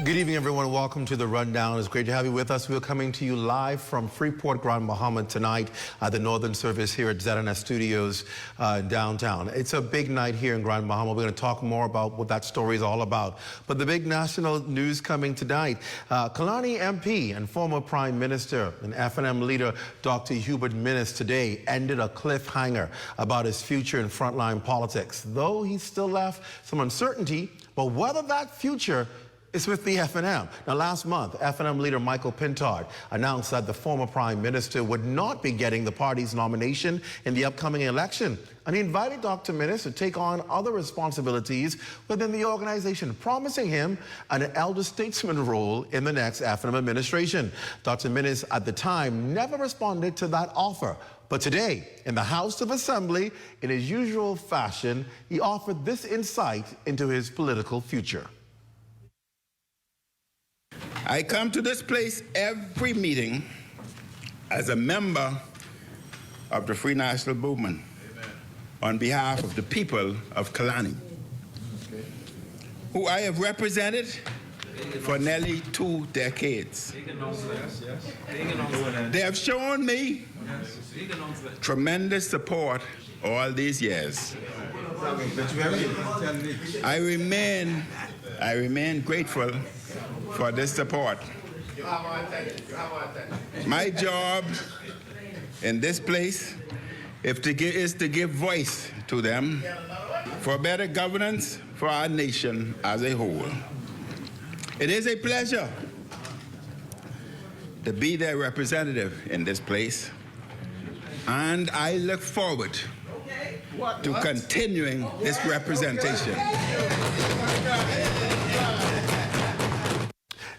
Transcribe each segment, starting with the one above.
Good evening, everyone. Welcome to The Rundown. It's great to have you with us. We're coming to you live from Freeport, Grand Bahama tonight at the Northern Service here at ZNS Studios downtown. It's a big night here in Grand Bahama. We're going to talk more about what that story is all about. But the big national news coming tonight, Kalani MP and former Prime Minister and FNM leader Dr. Hubert Minnis today ended a cliffhanger about his future in frontline politics, though he's still left some uncertainty about whether that future is with the FNM. Now, last month, FNM leader Michael Pintard announced that the former Prime Minister would not be getting the party's nomination in the upcoming election. And he invited Dr. Minnis to take on other responsibilities within the organization, promising him an elder statesman role in the next FNM administration. Dr. Minnis, at the time, never responded to that offer. But today, in the House of Assembly, in his usual fashion, he offered this insight into his political future. I come to this place every meeting as a member of the Free National Movement. Amen. On behalf of the people of Kalani, who I have represented for nearly 2 decades. They have shown me tremendous support all these years. I remain grateful for this support. My job in this place is to give voice to them for better governance for our nation as a whole. It is a pleasure to be their representative in this place, and I look forward to continuing this representation.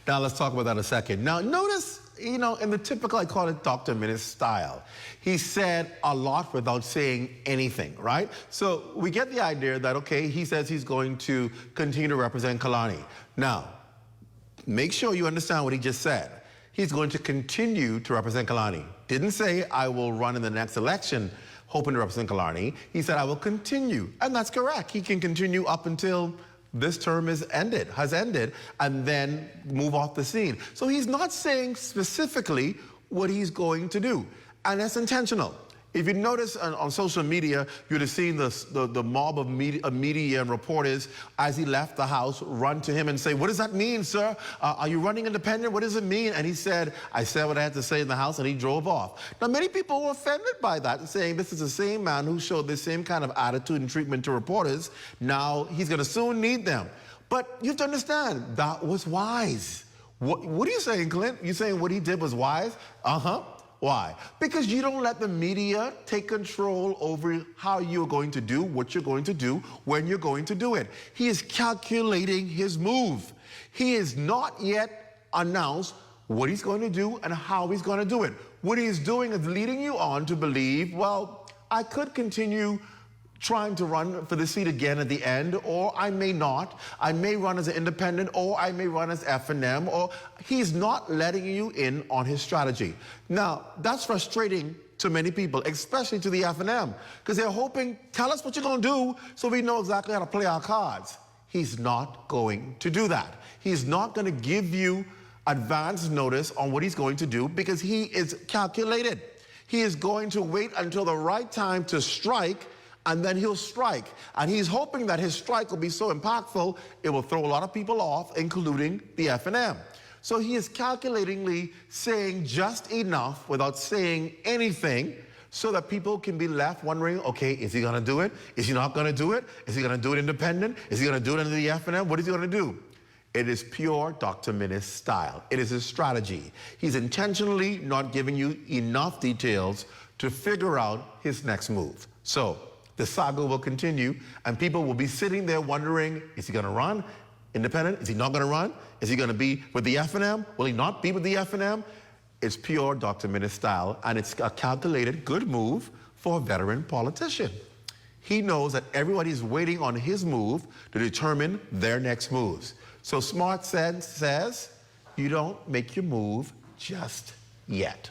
Now, let's talk about that in a second. Now, notice, in the typical, I call it Dr. Minnis style, he said a lot without saying anything, right? So we get the idea that, okay, he says he's going to continue to represent Kalani. Now, make sure you understand what he just said. He's going to continue to represent Kalani. Didn't say, I will run in the next election hoping to represent Kalani. He said, I will continue. And that's correct. He can continue up until this term has ended, and then move off the scene. So he's not saying specifically what he's going to do, and that's intentional. If you notice on social media, you'd have seen the mob of media and reporters, as he left the House, run to him and say, what does that mean, sir? Are you running independent? What does it mean? And he said, I said what I had to say in the House, and he drove off. Now, many people were offended by that, saying this is the same man who showed the same kind of attitude and treatment to reporters. Now, he's going to soon need them. But you have to understand, that was wise. What are you saying, Clint? You saying what he did was wise? Uh-huh. Why? Because you don't let the media take control over how you're going to do, what you're going to do, when you're going to do it. He is calculating his move. He has not yet announced what he's going to do and how he's going to do it. What he's doing is leading you on to believe, well, I could continue trying to run for the seat again at the end, or I may not. I may run as an independent, or I may run as FNM, or he's not letting you in on his strategy. Now, that's frustrating to many people, especially to the FNM, because they're hoping, tell us what you're going to do so we know exactly how to play our cards. He's not going to do that. He's not going to give you advance notice on what he's going to do because he is calculated. He is going to wait until the right time to strike, and then he'll strike. And he's hoping that his strike will be so impactful, it will throw a lot of people off, including the FNM. So he is calculatingly saying just enough without saying anything so that people can be left wondering, okay, is he gonna do it? Is he not gonna do it? Is he gonna do it independent? Is he gonna do it under the FNM? What is he gonna do? It is pure Dr. Minnis style. It is his strategy. He's intentionally not giving you enough details to figure out his next move. So the saga will continue, and people will be sitting there wondering, is he going to run independent? Is he not going to run? Is he going to be with the FNM? Will he not be with the FNM? It's pure Dr. Minnis style, and it's a calculated good move for a veteran politician. He knows that everybody's waiting on his move to determine their next moves. So smart sense says, you don't make your move just yet.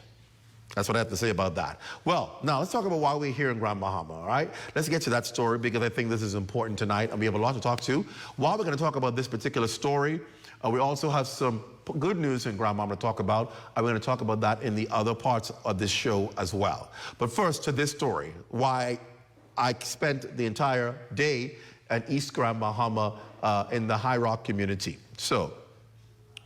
That's what I have to say about that. Well, now let's talk about why we're here in Grand Bahama, all right? Let's get to that story because I think this is important tonight and we have a lot to talk to. While we're going to talk about this particular story, we also have some good news in Grand Bahama to talk about. I'm going to talk about that in the other parts of this show as well. But first to this story, why I spent the entire day at East Grand Bahama in the High Rock community. So,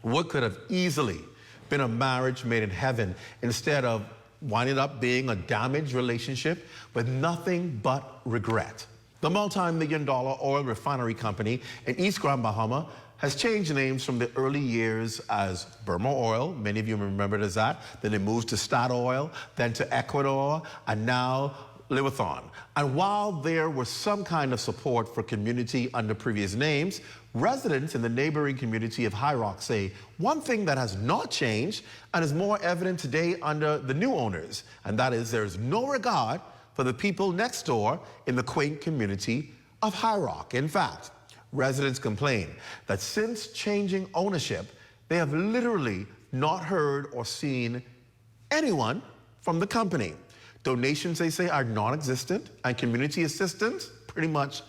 what could have easily been a marriage made in heaven instead of winding up being a damaged relationship with nothing but regret? The multi-million-dollar oil refinery company in East Grand Bahama has changed names from the early years as Burma Oil, many of you remember it as that, then it moved to Statoil, then to Ecuador, and now Leviathan. And while there was some kind of support for community under previous names, residents in the neighboring community of High Rock say one thing that has not changed and is more evident today under the new owners, and that is there's no regard for the people next door in the quaint community of High Rock. In fact, residents complain that since changing ownership, they have literally not heard or seen anyone from the company. Donations, they say, are non-existent, and community assistance pretty much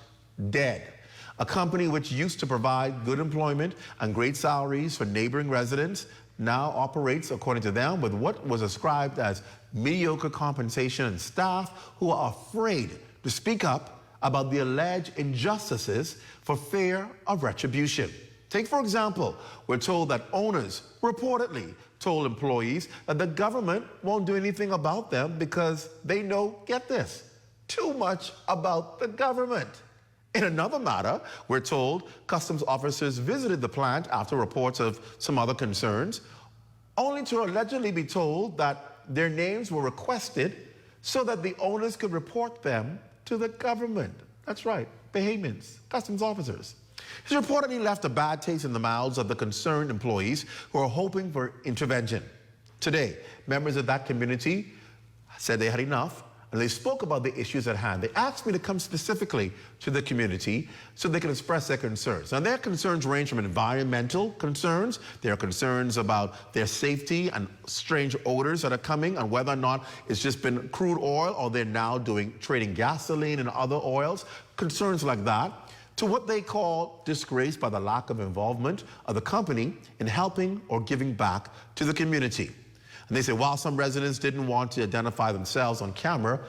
dead. A company which used to provide good employment and great salaries for neighboring residents now operates, according to them, with what was ascribed as mediocre compensation and staff who are afraid to speak up about the alleged injustices for fear of retribution. Take, for example, we're told that owners reportedly told employees that the government won't do anything about them because they know, get this, too much about the government. In another matter, we're told customs officers visited the plant after reports of some other concerns, only to allegedly be told that their names were requested so that the owners could report them to the government. That's right, Bahamians, customs officers. This reportedly left a bad taste in the mouths of the concerned employees who are hoping for intervention. Today, members of that community said they had enough and they spoke about the issues at hand. They asked me to come specifically to the community so they could express their concerns. Now, their concerns range from environmental concerns, there are concerns about their safety and strange odors that are coming and whether or not it's just been crude oil or they're now trading gasoline and other oils, concerns like that, to what they call disgrace by the lack of involvement of the company in helping or giving back to the community. And they say while some residents didn't want to identify themselves on camera,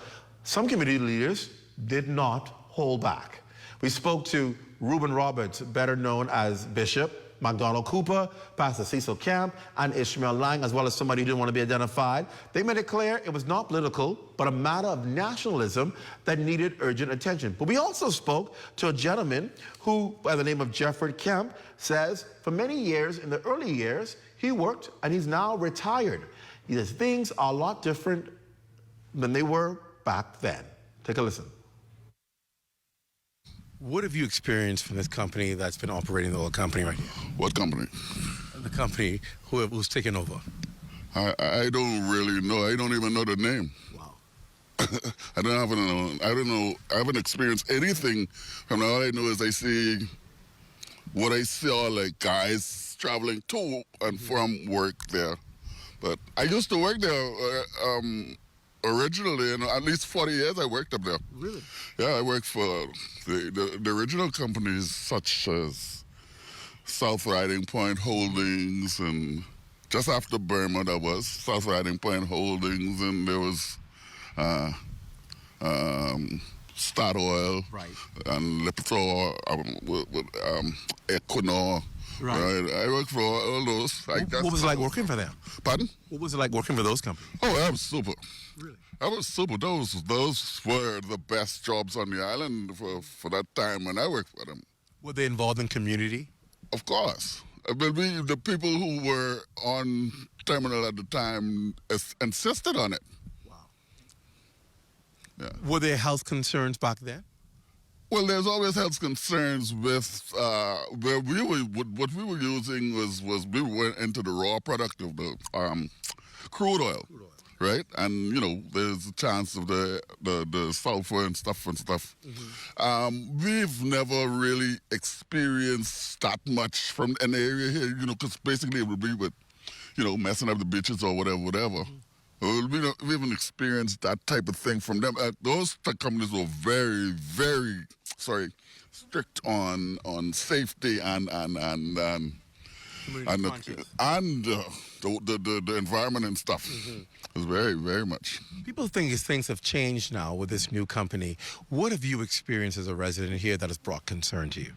some community leaders did not hold back. We spoke to Reuben Roberts, better known as Bishop, McDonald Cooper, Pastor Cecil Camp, and Ishmael Lang, as well as somebody who didn't want to be identified. They made it clear it was not political, but a matter of nationalism that needed urgent attention. But we also spoke to a gentleman who, by the name of Jeffrey Kemp, says for many years, in the early years, he worked and he's now retired. He says things are a lot different than they were back then. Take a listen. What have you experienced from this company that's been operating the oil company right here? What company? The company who's taken over. I don't really know. I don't even know the name. Wow. I haven't experienced anything from there. All I know is I see what I saw, like guys traveling to and from work there. But I used to work there originally, and at least 40 years I worked up there. Really? Yeah, I worked for the original companies such as South Riding Point Holdings, and just after Burma there was South Riding Point Holdings, and there was Statoil, right, and Lipitor, Equinor. Right. I worked for all those. What was it like working for them? Pardon? What was it like working for those companies? Oh, that was super. Really? That was super. Those were the best jobs on the island for that time when I worked for them. Were they involved in community? Of course. The people who were on terminal at the time insisted on it. Wow. Yeah. Were there health concerns back then? Well, there's always health concerns with where what we were using was we went into the raw product of the crude oil, right? And you know, there's a chance of the sulfur and stuff. Mm-hmm. We've never really experienced that much from an area here, you know, because basically it would be with, you know, messing up the beaches or whatever. Mm-hmm. Well, we haven't experienced that type of thing from them. Those companies were very, very, strict on safety and the environment and stuff. It was very, very much. People think things have changed now with this new company. What have you experienced as a resident here that has brought concern to you?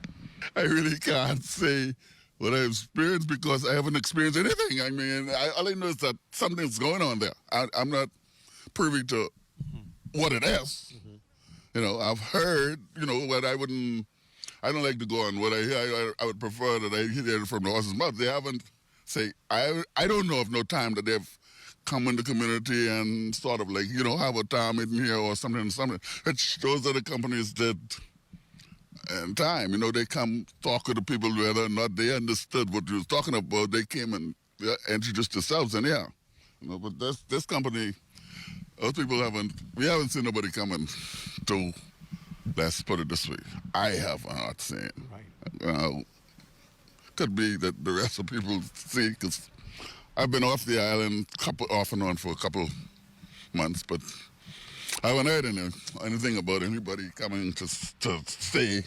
I really can't say what I've experienced because I haven't experienced anything. I mean, all I know is that something's going on there. I'm not privy to what it is. You know, I've heard, but I don't like to go on what I hear. I would prefer that I hear it from the horse's mouth. They haven't I don't know of no time that they've come in the community and sort of have a town meeting here or something. Those are the companies that in time, they come talk to the people whether or not they understood what you was talking about. They came and introduced themselves, and but this company, those people we haven't seen nobody coming to, let's put it this way, I have not seen. Right. Could be that the rest of people see, because I've been off the island off and on for a couple months, but I haven't heard anything about anybody coming to say,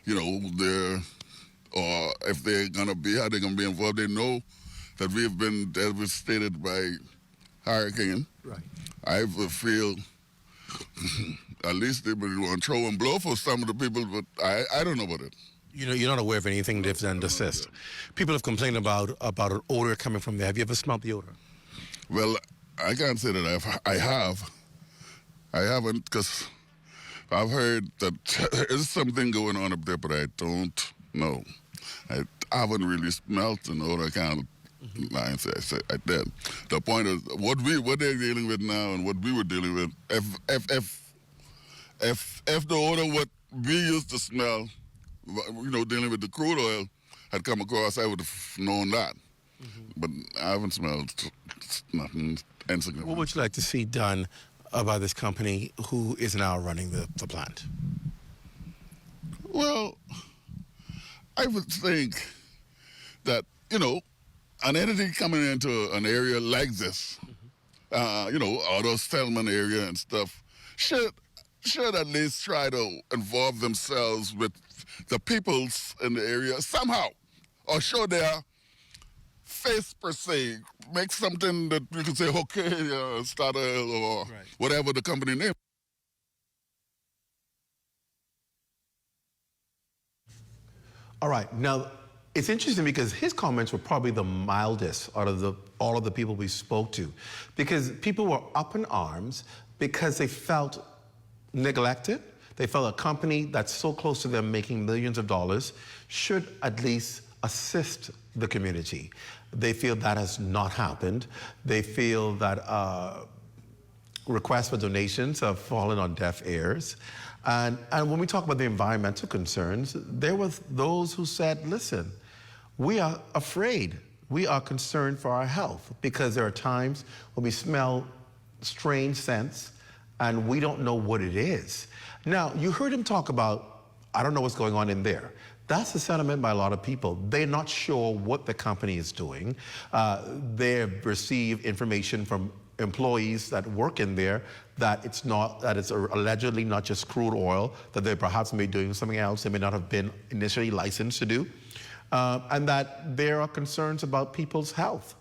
they're, or if they're going to be, how they're going to be involved. They know that we've been devastated by hurricane. Right. I feel at least they would want to throw and blow for some of the people, but I don't know about it. You're not aware of anything different than desist. People have complained about an odor coming from there. Have you ever smelled the odor? Well, I can't say that I have. I haven't, because I've heard that there's something going on up there, but I don't know. I haven't really smelled an odor. I can't lie and say I did. The point is, what they're dealing with now and what we were dealing with, if the odor what we used to smell, dealing with the crude oil, had come across, I would have known that. But I haven't smelled nothing insignificant. What would you like to see done by this company who is now running the plant? Well, I would think that, an entity coming into an area like this, auto settlement area and stuff, should at least try to involve themselves with the peoples in the area somehow, or show their face per se, make something that you can say, okay, start or whatever the company name. All right. Now, it's interesting because his comments were probably the mildest out of all of the people we spoke to, because people were up in arms because they felt neglected. They felt a company that's so close to them making millions of dollars should at least assist the community. They feel that has not happened. They feel that requests for donations have fallen on deaf ears. And when we talk about the environmental concerns, there were those who said, listen, we are afraid. We are concerned for our health because there are times when we smell strange scents and we don't know what it is. Now, you heard him talk about, I don't know what's going on in there. That's the sentiment by a lot of people. They're not sure what the company is doing. They receive information from employees that work in there that it's allegedly not just crude oil, that they perhaps may be doing something else they may not have been initially licensed to do, and that there are concerns about people's health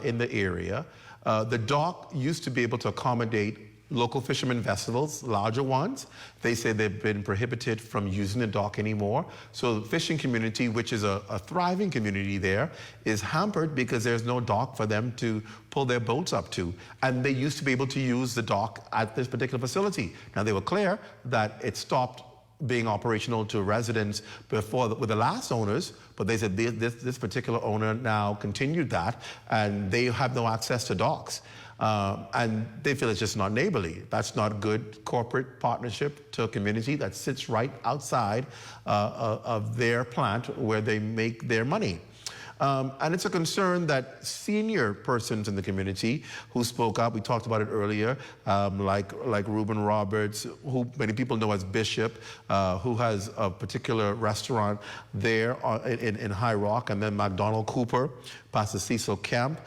in the area. The dock used to be able to accommodate local fishermen vessels, larger ones. They say they've been prohibited from using the dock anymore. So the fishing community, which is a thriving community there, is hampered because there's no dock for them to pull their boats up to. And they used to be able to use the dock at this particular facility. Now, they were clear that it stopped being operational to residents before with the last owners, but they said this particular owner now continued that, and they have no access to docks. And they feel it's just not neighborly. That's not good corporate partnership to a community that sits right outside of their plant where they make their money. And it's a concern that senior persons in the community who spoke up, we talked about it earlier, like Reuben Roberts, who many people know as Bishop, who has a particular restaurant there in High Rock, and then McDonald Cooper, Pastor Cecil Camp,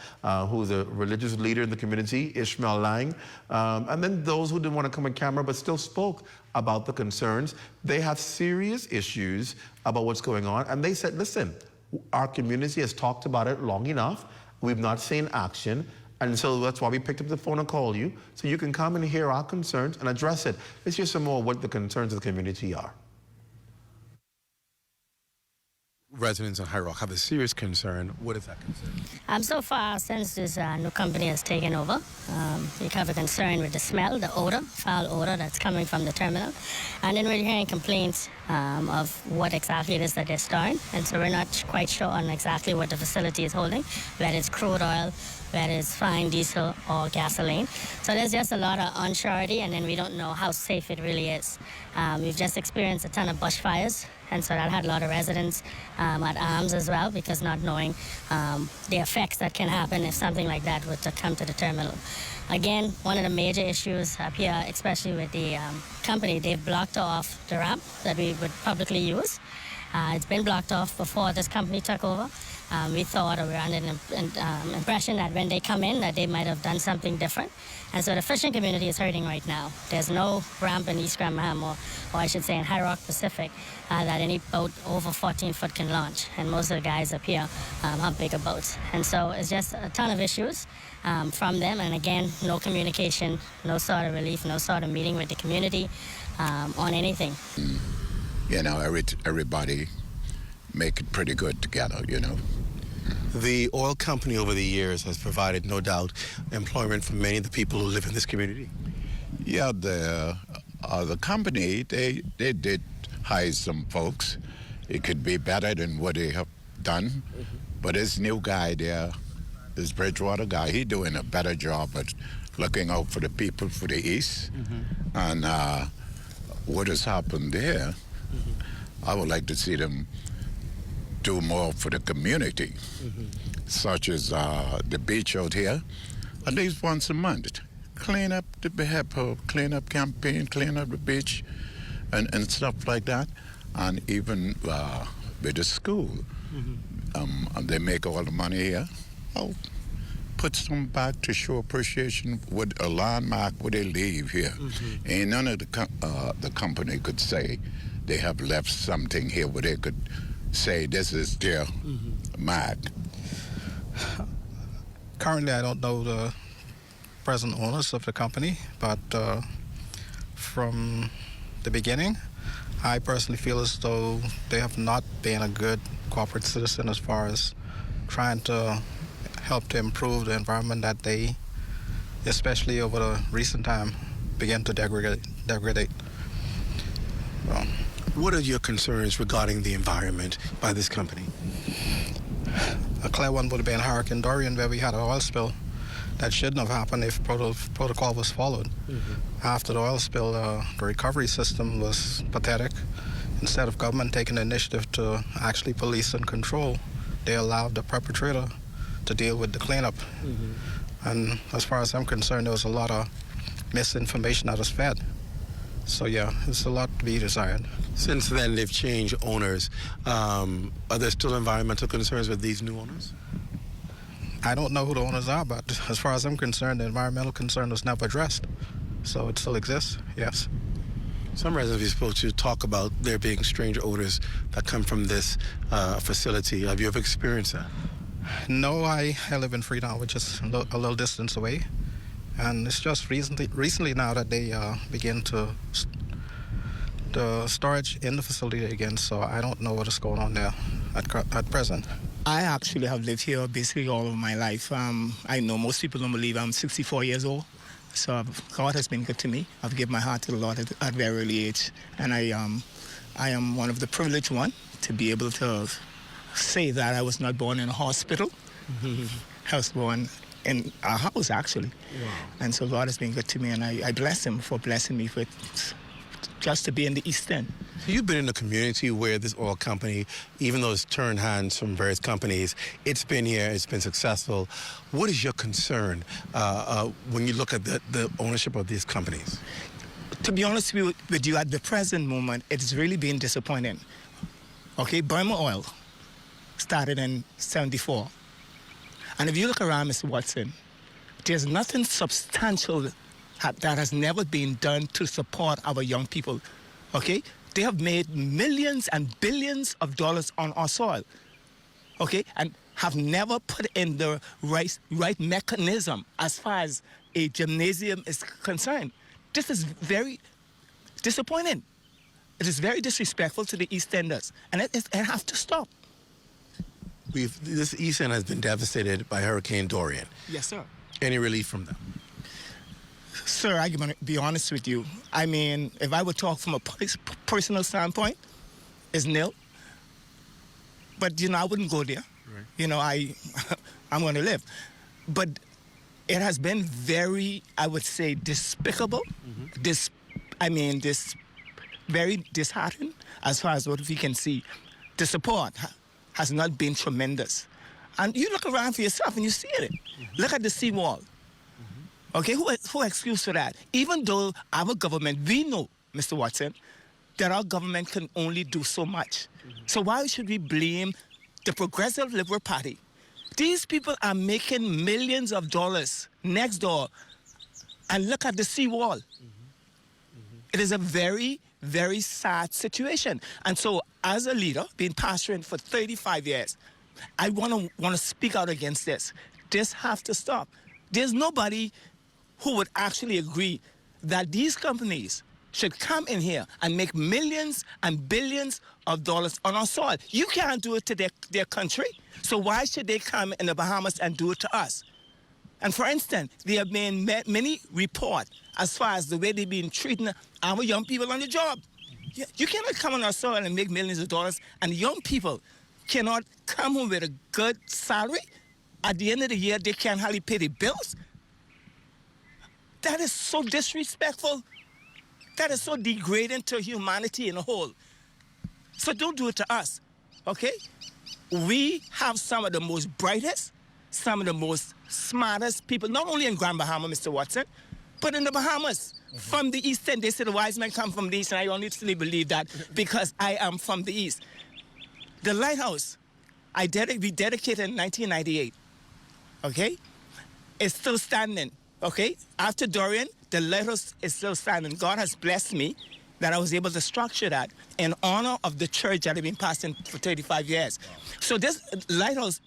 who's a religious leader in the community, Ishmael Lang, and then those who didn't want to come on camera but still spoke about the concerns. They have serious issues about what's going on, and they said, listen, our community has talked about it long enough. We've not seen action, and so that's why we picked up the phone and called you, so you can come and hear our concerns and address it. Let's hear some more what the concerns of the community are. Residents of High Rock have a serious concern. What is that concern? So far, since this new company has taken over, we have a concern with the smell, the odor, foul odor that's coming from the terminal. And then we're hearing complaints of what exactly it is that they're storing. And so we're not quite sure on exactly what the facility is holding, whether it's crude oil, whether it's fine diesel or gasoline. So there's just a lot of unsurety, and then we don't know how safe it really is. We've just experienced a ton of bushfires, and so that had a lot of residents at arms as well, because not knowing the effects that can happen if something like that were to come to the terminal. Again, one of the major issues up here, especially with the company, they've blocked off the ramp that we would publicly use. It's been blocked off before this company took over. We thought, or we were under the impression that when they come in, that they might have done something different. And so the fishing community is hurting right now. There's no ramp in East Grantham, or I should say in High Rock Pacific, that any boat over 14 foot can launch. And most of the guys up here have bigger boats. And so it's just a ton of issues from them. And again, no communication, no sort of relief, no sort of meeting with the community on anything. You know, everybody make it pretty good together, you know. The oil company over the years has provided, no doubt, employment for many of the people who live in this community. Yeah, the company, they did hire some folks. It could be better than what they have done. But this new guy there, this Bridgewater guy, he doing a better job at looking out for the people for the East. And what has happened there, I would like to see them do more for the community, such as the beach out here, at least once a month. Clean up the clean up campaign, clean up the beach, and stuff like that. And even with the school, they make all the money here. I'll put some back to show appreciation with a landmark where they leave here. And none of the company could say they have left something here where they could say this is their mark. Currently, I don't know the present owners of the company, but from the beginning, I personally feel as though they have not been a good corporate citizen as far as trying to help to improve the environment that they, especially over the recent time, began to degrade. What are your concerns regarding the environment by this company? A clear one would have been Hurricane Dorian, where we had an oil spill that shouldn't have happened if protocol was followed. After the oil spill, the recovery system was pathetic. Instead of government taking the initiative to actually police and control, they allowed the perpetrator to deal with the cleanup. And as far as I'm concerned, there was a lot of misinformation that was fed. So yeah, it's a lot to be desired. Since then, they've changed owners. Are there still environmental concerns with these new owners? I don't know who the owners are, but as far as I'm concerned, the environmental concern was never addressed. So it still exists, yes. Some residents we spoke to talk about there being strange odors that come from this facility. Have you ever experienced that? No, I live in Freetown, which is a little distance away. And it's just recently now that they begin to the storage in the facility again, so I don't know what is going on there at present. I actually have lived here basically all of my life. I know most people don't believe I'm 64 years old, so God has been good to me. I've given my heart to the Lord at a very early age, and I am one of the privileged one to be able to say that I was not born in a hospital. I was born in a house, actually. Wow. And so God has been good to me, and I bless him for blessing me with just to be in the East End. So you've been in a community where this oil company, even though it's turned hands from various companies, it's been here, it's been successful. What is your concern when you look at the ownership of these companies? To be honest with you, at the present moment, it's really been disappointing. Okay, Burma Oil started in 74. And if you look around, Mr. Watson, there's nothing substantial that has never been done to support our young people. Okay? They have made millions and billions of dollars on our soil. Okay? And have never put in the right mechanism as far as a gymnasium is concerned. This is very disappointing. It is very disrespectful to the East Enders, and it has to stop. This East End has been devastated by Hurricane Dorian. Yes, sir. Any relief from them? Sir, I'm going to be honest with you. I mean, if I would talk from a personal standpoint, it's nil. But, I wouldn't go there. Right. I'm going to live. But it has been very, I would say, despicable. Mm-hmm. Very disheartening as far as what we can see. The support has not been tremendous. And you look around for yourself and you see it. Mm-hmm. Look at the seawall. Mm-hmm. Okay, who excuse for that? Even though our government, we know, Mr. Watson, that our government can only do so much. Mm-hmm. So why should we blame the Progressive Liberal Party? These people are making millions of dollars next door, and look at the seawall. Mm-hmm. Mm-hmm. It is a very, very sad situation. And so as a leader, being pastoring for 35 years, I want to speak out against this. This has to stop. There's nobody who would actually agree that these companies should come in here and make millions and billions of dollars on our soil. You can't do it to their country, so why should they come in the Bahamas and do it to us? And for instance, there have been many reports as far as the way they've been treating our young people on the job. You cannot come on our soil and make millions of dollars, and young people cannot come home with a good salary. At the end of the year, they can't hardly pay their bills. That is so disrespectful. That is so degrading to humanity in a whole. So don't do it to us, okay? We have some of the most brightest, some of the most smartest people, not only in Grand Bahama, Mr. Watson, but in the Bahamas. Mm-hmm. From the East End, they say the wise men come from the East, and I honestly believe that because I am from the East. The lighthouse, we dedicated in 1998, okay? It's still standing, okay? After Dorian, the lighthouse is still standing. God has blessed me that I was able to structure that in honor of the church that I've been pastoring for 35 years. Wow. So this lighthouse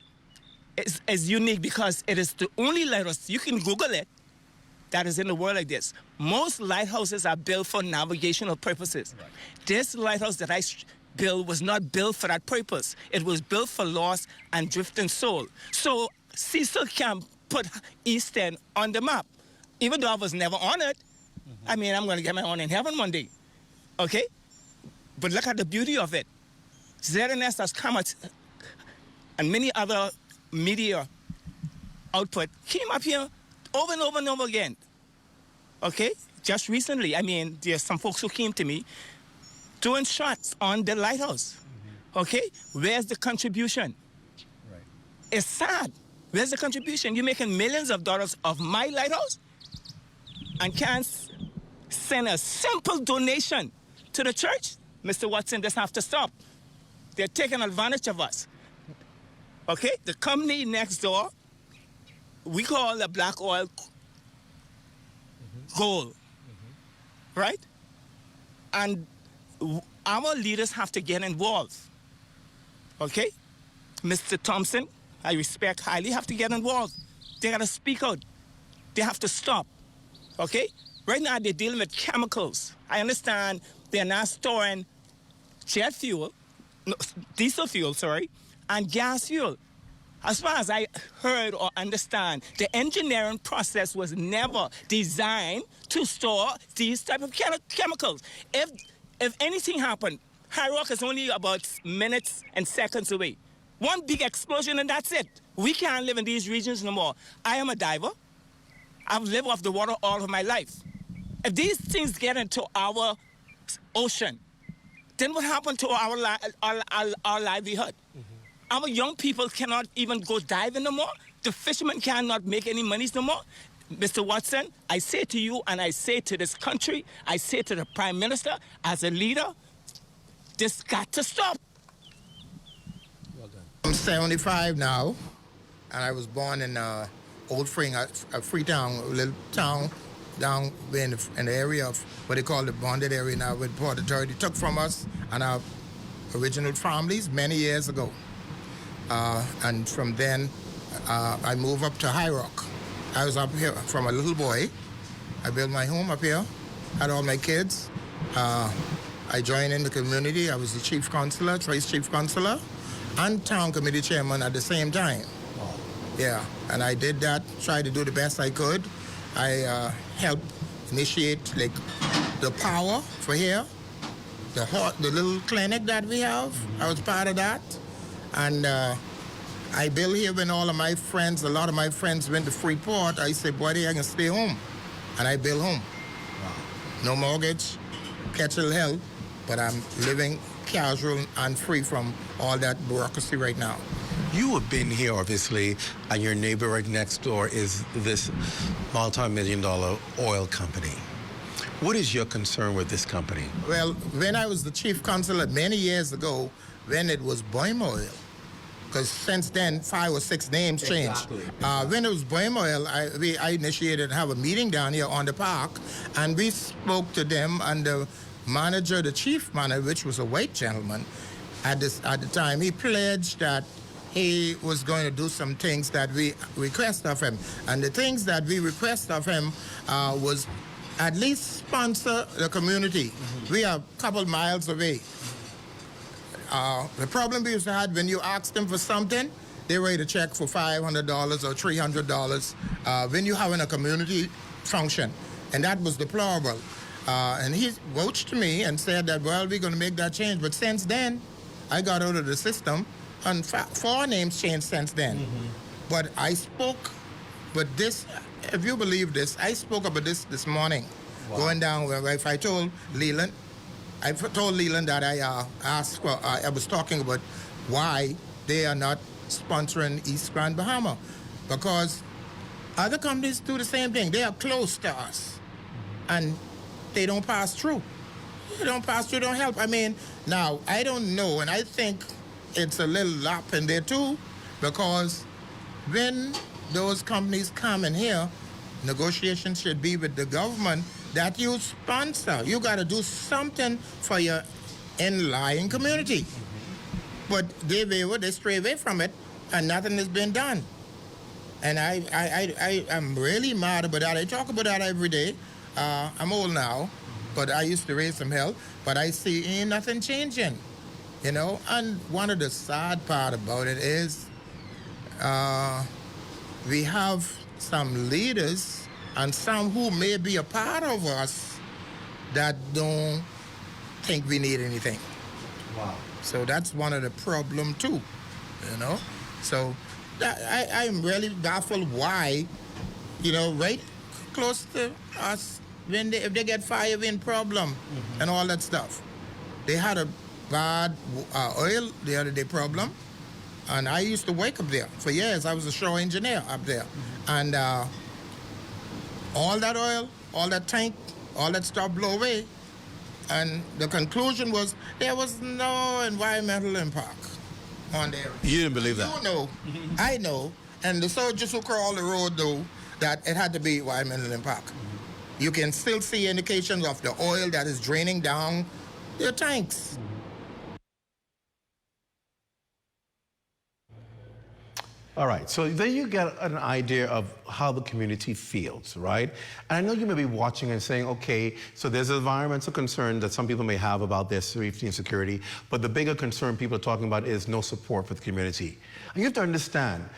is unique because it is the only lighthouse, you can Google it, that is in the world like this. Most lighthouses are built for navigational purposes. Right. This lighthouse that I built was not built for that purpose. It was built for lost and drifting soul. So Cecil can put East End on the map. Even though I was never on it, I mean, I'm going to get my own in heaven one day. Okay? But look at the beauty of it. ZNS has come at, and many other media output came up here over and over and over again. Okay? Just recently, I mean, there's some folks who came to me doing shots on the lighthouse. Mm-hmm. Okay? Where's the contribution? Right. It's sad. Where's the contribution? You're making millions of dollars of my lighthouse and can't send a simple donation to the church? Mr. Watson, this has to stop. They're taking advantage of us. Okay? The company next door, we call the black oil gold, right? And our leaders have to get involved, okay? Mr. Thompson, I respect highly, have to get involved. They got to speak out. They have to stop, okay? Right now, they're dealing with chemicals. I understand they're not storing jet fuel, no, diesel fuel, sorry, and gas fuel. As far as I heard or understand, the engineering process was never designed to store these type of chemicals. If anything happened, High Rock is only about minutes and seconds away. One big explosion and that's it. We can't live in these regions no more. I am a diver. I've lived off the water all of my life. If these things get into our ocean, then what happened to our livelihood? Our young people cannot even go diving no more. The fishermen cannot make any money no more. Mr. Watson, I say to you and I say to this country, I say to the Prime Minister, as a leader, this got to stop. I'm 75 now, and I was born in Old Freetown, a little town down in the area of what they call the bonded area now, with Port Authority took from us and our original families many years ago. And from then, I moved up to High Rock. I was up here from a little boy. I built my home up here, had all my kids. I joined in the community. I was the chief consular, vice chief consular, and town committee chairman at the same time. Wow. Yeah, and I did that, tried to do the best I could. I helped initiate like the power for here, the little clinic that we have. I was part of that. And I built here when all of my friends, a lot of my friends went to Freeport. I said, buddy, I can stay home. And I built home. Wow. No mortgage, catch a little help, but I'm living casual and free from all that bureaucracy right now. You have been here, obviously, and your neighbor right next door is this multi-million-dollar oil company. What is your concern with this company? Well, when I was the chief consular many years ago, when it was Boim Oil, because since then, 5 or 6 names changed. Exactly. When it was Boim Oil, I initiated to have a meeting down here on the park, and we spoke to them, and the manager, the chief manager, which was a white gentleman, at the time, he pledged that he was going to do some things that we request of him. And the things that we request of him was at least sponsor the community. Mm-hmm. We are a couple miles away. The problem we used to have when you asked them for something, they write a check for $500 or $300 when you having a community function. And that was deplorable. And he vouched to me and said that, well, we're going to make that change. But since then, I got out of the system, and 4 names changed since then. Mm-hmm. But I spoke, but this, if you believe this, I spoke about this morning. Wow. Going down where if I told Leland that I was talking about why they are not sponsoring East Grand Bahama. Because other companies do the same thing. They are close to us. And they don't pass through. They don't pass through, don't help. I mean, now, I don't know, and I think it's a little lap in there too, because when those companies come in here, negotiations should be with the government that you sponsor. You got to do something for your in-lying community. But they stray away from it, and nothing has been done. And I'm really mad about that. I talk about that every day. I'm old now, but I used to raise some hell, but I see ain't nothing changing, you know? And one of the sad part about it is we have some leaders and some who may be a part of us that don't think we need anything. Wow. So that's one of the problem too, you know? So I'm really baffled why, you know, right close to us, if they get fire wind problem and all that stuff. They had a bad oil the other day problem, and I used to work up there for years. I was a shore engineer up there. And all that oil, all that tank, all that stuff blew away. And the conclusion was there was no environmental impact on there. You didn't believe that? You know, I know, and the soldiers who crawl the road know that it had to be environmental impact. You can still see indications of the oil that is draining down their tanks. All right, so then you get an idea of how the community feels, right? And I know you may be watching and saying, okay, so there's environmental concern that some people may have about their safety and security, but the bigger concern people are talking about is no support for the community. And you have to understand,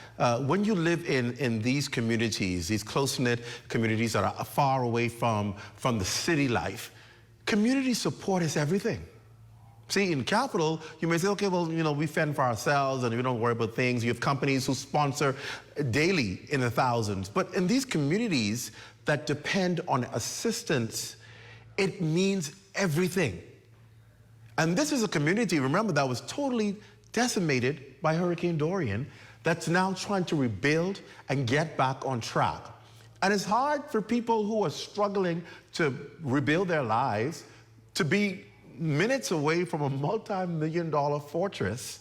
when you live in these communities, these close-knit communities that are far away from the city life, community support is everything. See, in capital, you may say, okay, well, you know, we fend for ourselves and we don't worry about things. You have companies who sponsor daily in the thousands. But in these communities that depend on assistance, it means everything. And this is a community, remember, that was totally decimated by Hurricane Dorian, that's now trying to rebuild and get back on track. And it's hard for people who are struggling to rebuild their lives to be minutes away from a multi-million-dollar fortress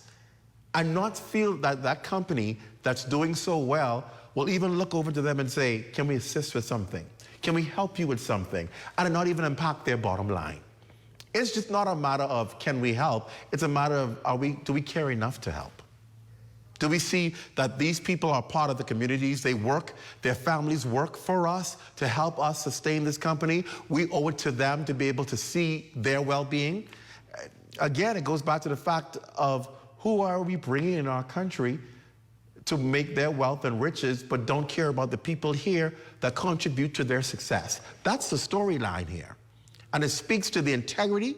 and not feel that that company that's doing so well will even look over to them and say, can we assist with something? Can we help you with something? And not even impact their bottom line. It's just not a matter of can we help, it's a matter of do we care enough to help? Do we see that these people are part of the communities? They work, their families work for us to help us sustain this company. We owe it to them to be able to see their well-being. Again, it goes back to the fact of who are we bringing in our country to make their wealth and riches, but don't care about the people here that contribute to their success. That's the storyline here. And it speaks to the integrity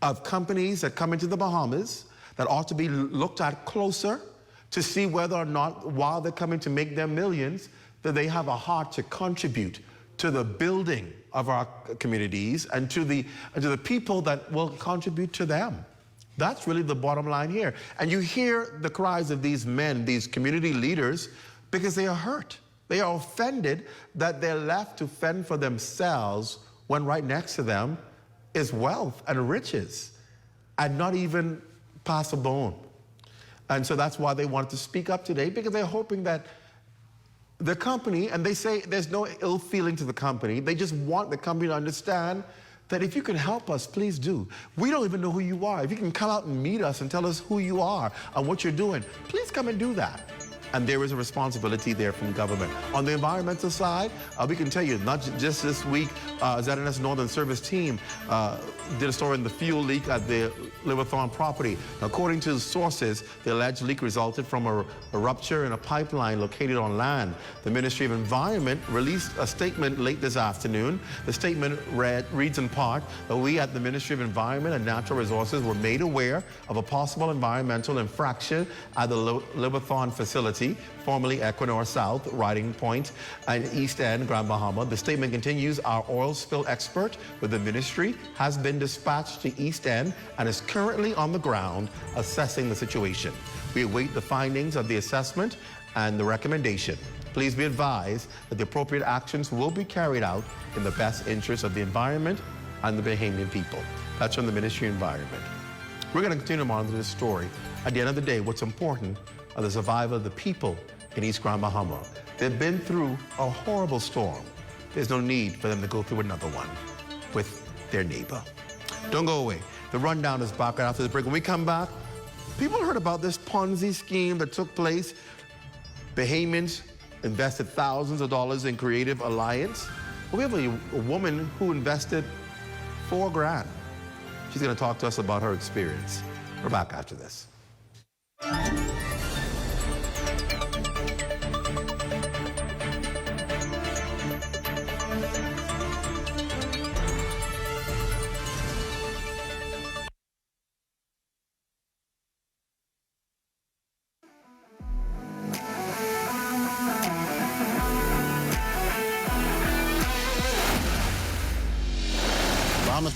of companies that come into the Bahamas that ought to be looked at closer to see whether or not, while they're coming to make their millions, that they have a heart to contribute to the building of our communities and to the people that will contribute to them. That's really the bottom line here. And you hear the cries of these men, these community leaders, because they are hurt. They are offended that they're left to fend for themselves when right next to them is wealth and riches and not even pass a bone. And so that's why they wanted to speak up today, because they're hoping that the company, and they say there's no ill feeling to the company, they just want the company to understand that if you can help us, please do. We don't even know who you are. If you can come out and meet us and tell us who you are and what you're doing, please come and do that. And there is a responsibility there from government. On the environmental side, we can tell you, not just this week, ZNS Northern Service team did a story on the fuel leak at the Liverthorne property. Now, according to sources, the alleged leak resulted from a rupture in a pipeline located on land. The Ministry of Environment released a statement late this afternoon. The statement reads in part that we at the Ministry of Environment and Natural Resources were made aware of a possible environmental infraction at the Liverthorne facility, formerly Equinor South, Riding Point, and East End, Grand Bahama. The statement continues, our oil spill expert with the ministry has been dispatched to East End and is currently on the ground assessing the situation. We await the findings of the assessment and the recommendation. Please be advised that the appropriate actions will be carried out in the best interest of the environment and the Bahamian people. That's from the Ministry of Environment. We're going to continue to monitor this story. At the end of the day, what's important are the survival of the people in East Grand Bahama. They've been through a horrible storm. There's no need for them to go through another one with their neighbor. Don't go away. The rundown is back after the break. When we come back, people heard about this Ponzi scheme that took place. Bahamians invested thousands of dollars in Creative Alliance. We have a woman who invested $4 grand. She's going to talk to us about her experience. We're back after this.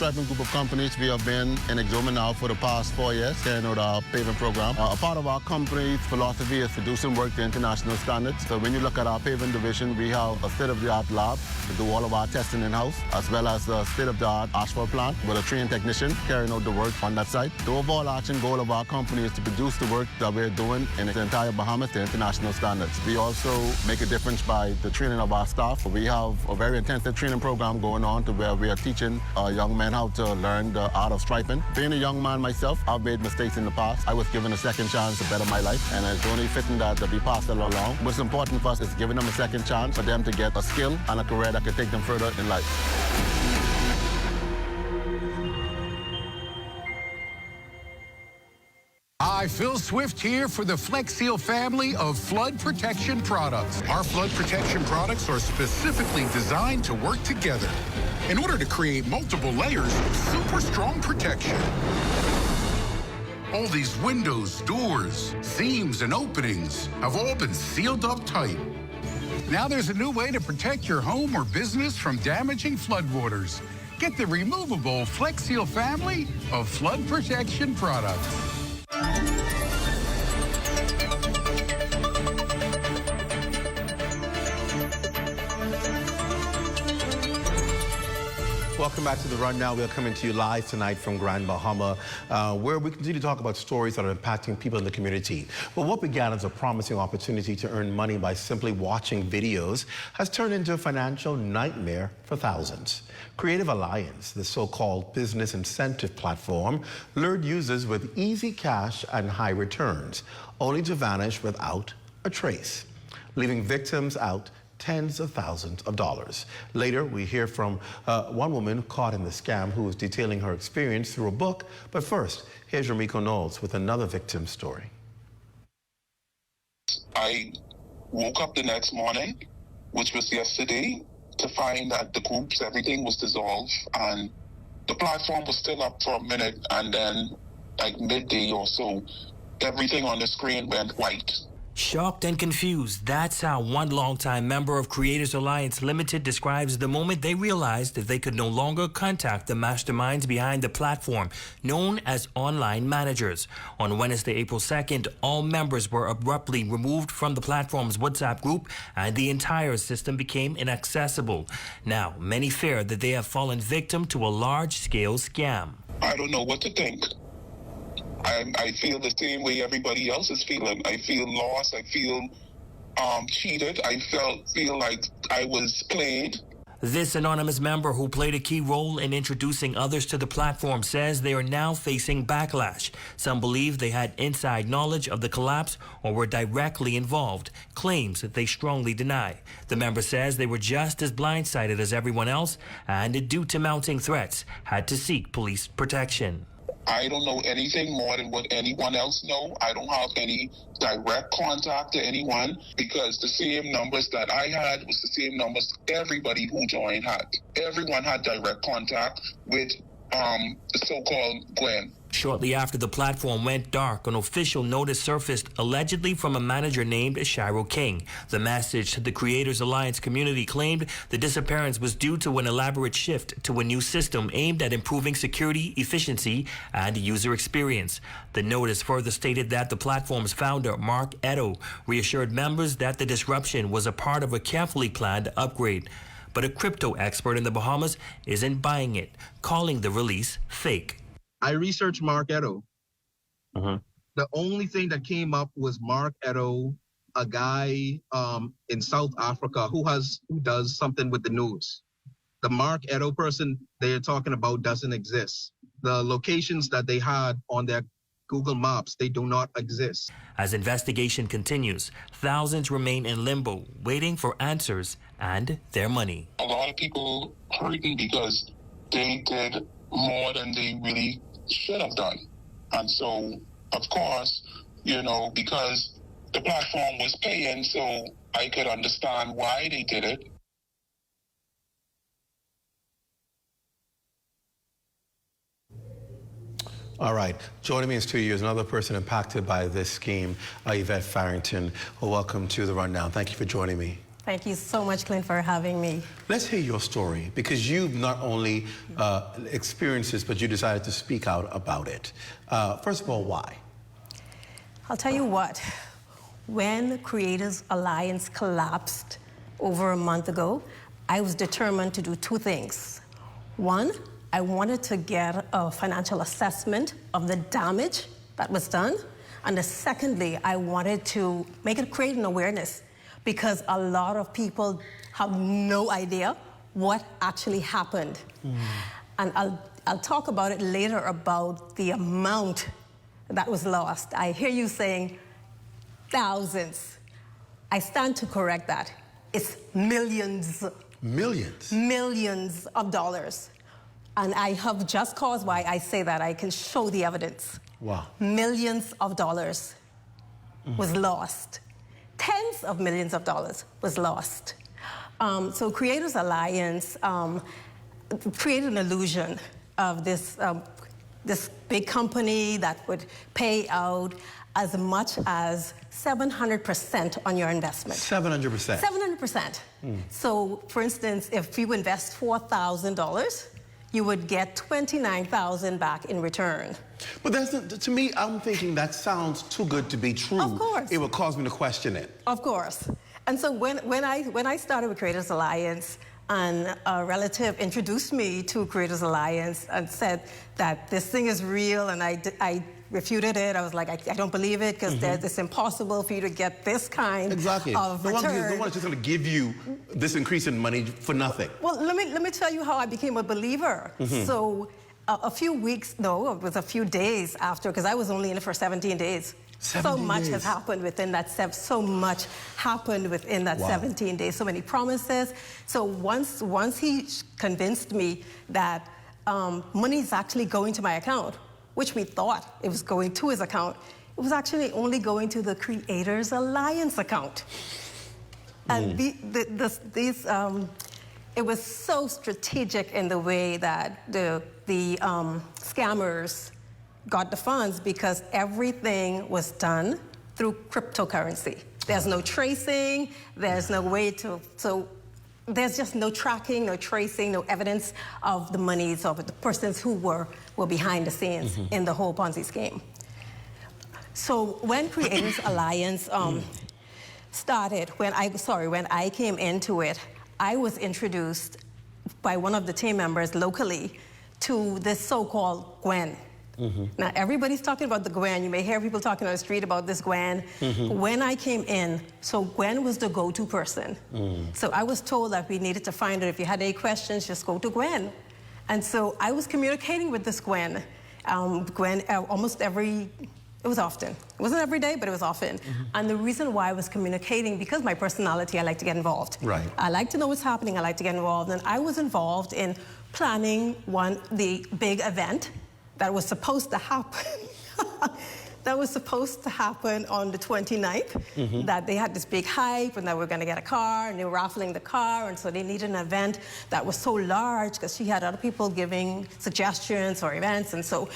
Striping group of companies. We have been in Exuma now for the past 4 years, carrying out our paving program. A part of our company's philosophy is to do some work to international standards. So when you look at our paving division, we have a state-of-the-art lab to do all of our testing in-house, as well as a state-of-the-art asphalt plant with a trained technician carrying out the work on that site. The overall action goal of our company is to produce the work that we're doing in the entire Bahamas to international standards. We also make a difference by the training of our staff. We have a very intensive training program going on to where we are teaching young men how to learn the art of striping. Being a young man myself, I've made mistakes in the past. I was given a second chance to better my life, and it's only fitting that we pass it along. What's important for us is giving them a second chance for them to get a skill and a career that could take them further in life. Hi, Phil Swift here for the Flex Seal family of flood protection products. Our flood protection products are specifically designed to work together in order to create multiple layers of super strong protection. All these windows, doors, seams, and openings have all been sealed up tight. Now there's a new way to protect your home or business from damaging floodwaters. Get the removable Flex Seal family of flood protection products. Welcome back to The Rundown. We are coming to you live tonight from Grand Bahama, where we continue to talk about stories that are impacting people in the community. But what began as a promising opportunity to earn money by simply watching videos has turned into a financial nightmare for thousands. Creative Alliance, the so-called business incentive platform, lured users with easy cash and high returns, only to vanish without a trace, leaving victims out tens of thousands of dollars. Later, we hear from one woman caught in the scam who is detailing her experience through a book. But first, here's Ramiko Knowles with another victim story. I woke up the next morning, which was yesterday, to find that the groups, everything was dissolved, and the platform was still up for a minute, and then like midday or so, everything on the screen went white. Shocked and confused, that's how one longtime member of Creators Alliance Limited describes the moment they realized that they could no longer contact the masterminds behind the platform, known as online managers. On Wednesday, April 2nd, all members were abruptly removed from the platform's WhatsApp group, and the entire system became inaccessible. Now, many fear that they have fallen victim to a large-scale scam. I don't know what to think. I feel the same way everybody else is feeling. I feel lost. I feel cheated. I feel like I was played. This anonymous member, who played a key role in introducing others to the platform, says they are now facing backlash. Some believe they had inside knowledge of the collapse or were directly involved, claims that they strongly deny. The member says they were just as blindsided as everyone else and, due to mounting threats, had to seek police protection. I don't know anything more than what anyone else know. I don't have any direct contact to anyone, because the same numbers that I had was the same numbers everybody who joined had. Everyone had direct contact with the so-called Gwen. Shortly after the platform went dark, an official notice surfaced allegedly from a manager named Shiro King. The message to the Creators Alliance community claimed the disappearance was due to an elaborate shift to a new system aimed at improving security, efficiency, and user experience. The notice further stated that the platform's founder, Mark Edo, reassured members that the disruption was a part of a carefully planned upgrade. But a crypto expert in the Bahamas isn't buying it, calling the release fake. I researched Mark Edo. The only thing that came up was Mark Edo, a guy in South Africa who does something with the news. The Mark Edo person they're talking about doesn't exist. The locations that they had on their Google Maps, they do not exist. As investigation continues, thousands remain in limbo, waiting for answers and their money. A lot of people hurting because they did more than they really should have done. And so, of course, because the platform was paying, so I could understand why they did it. All right. Joining me in studio is another person impacted by this scheme, Yvette Farrington. Well, welcome to The Rundown. Thank you for joining me. Thank you so much, Clint, for having me. Let's hear your story, because you've not only experienced this, but you decided to speak out about it. First of all, why? I'll tell you what. When Creators Alliance collapsed over a month ago, I was determined to do two things. One, I wanted to get a financial assessment of the damage that was done. And secondly, I wanted to create an awareness, because a lot of people have no idea what actually happened. And I'll talk about it later, about the amount that was lost. I hear you saying thousands. I stand to correct that. It's millions. Millions? Millions of dollars. And I have just cause why I say that. I can show the evidence. Wow. Millions of dollars was lost. Tens of millions of dollars was lost. So Creators Alliance created an illusion of this big company that would pay out as much as 700% on your investment. 700%? 700%. So, for instance, if you invest $4,000, you would get $29,000 back in return. But that's to me, I'm thinking that sounds too good to be true. Of course. It would cause me to question it. Of course. And so when I started with Creators Alliance, and a relative introduced me to Creators Alliance and said that this thing is real, and I refuted it. I was like, I don't believe it, because it's impossible for you to get this kind of return. No one is just going to give you this increase in money for nothing. Well, let me tell you how I became a believer. So a few days after, because I was only in it for 17 days. So much has happened within that 17 days. So many promises. So once he convinced me that money is actually going to my account, which we thought it was going to his account, it was actually only going to the Creators Alliance account. And it was so strategic in the way that the scammers got the funds, because everything was done through cryptocurrency. There's no tracing, there's no way so there's just no tracking, no tracing, no evidence of the monies of the persons who were behind the scenes in the whole Ponzi scheme. So when Creators Alliance started, when I came into it, I was introduced by one of the team members locally to this so-called Gwen. Now, everybody's talking about the Gwen. You may hear people talking on the street about this Gwen. When I came in, so Gwen was the go-to person. So I was told that we needed to find her. If you had any questions, just go to Gwen. And so I was communicating with this Gwen. It was often. It wasn't every day, but it was often. And the reason why I was communicating, because my personality, I like to get involved. Right. I like to know what's happening. I like to get involved. And I was involved in planning the big event that was supposed to happen. That was supposed to happen on the 29th, that they had this big hype and that we're gonna get a car, and they were raffling the car, and so they needed an event that was so large, because she had other people giving suggestions or events, and so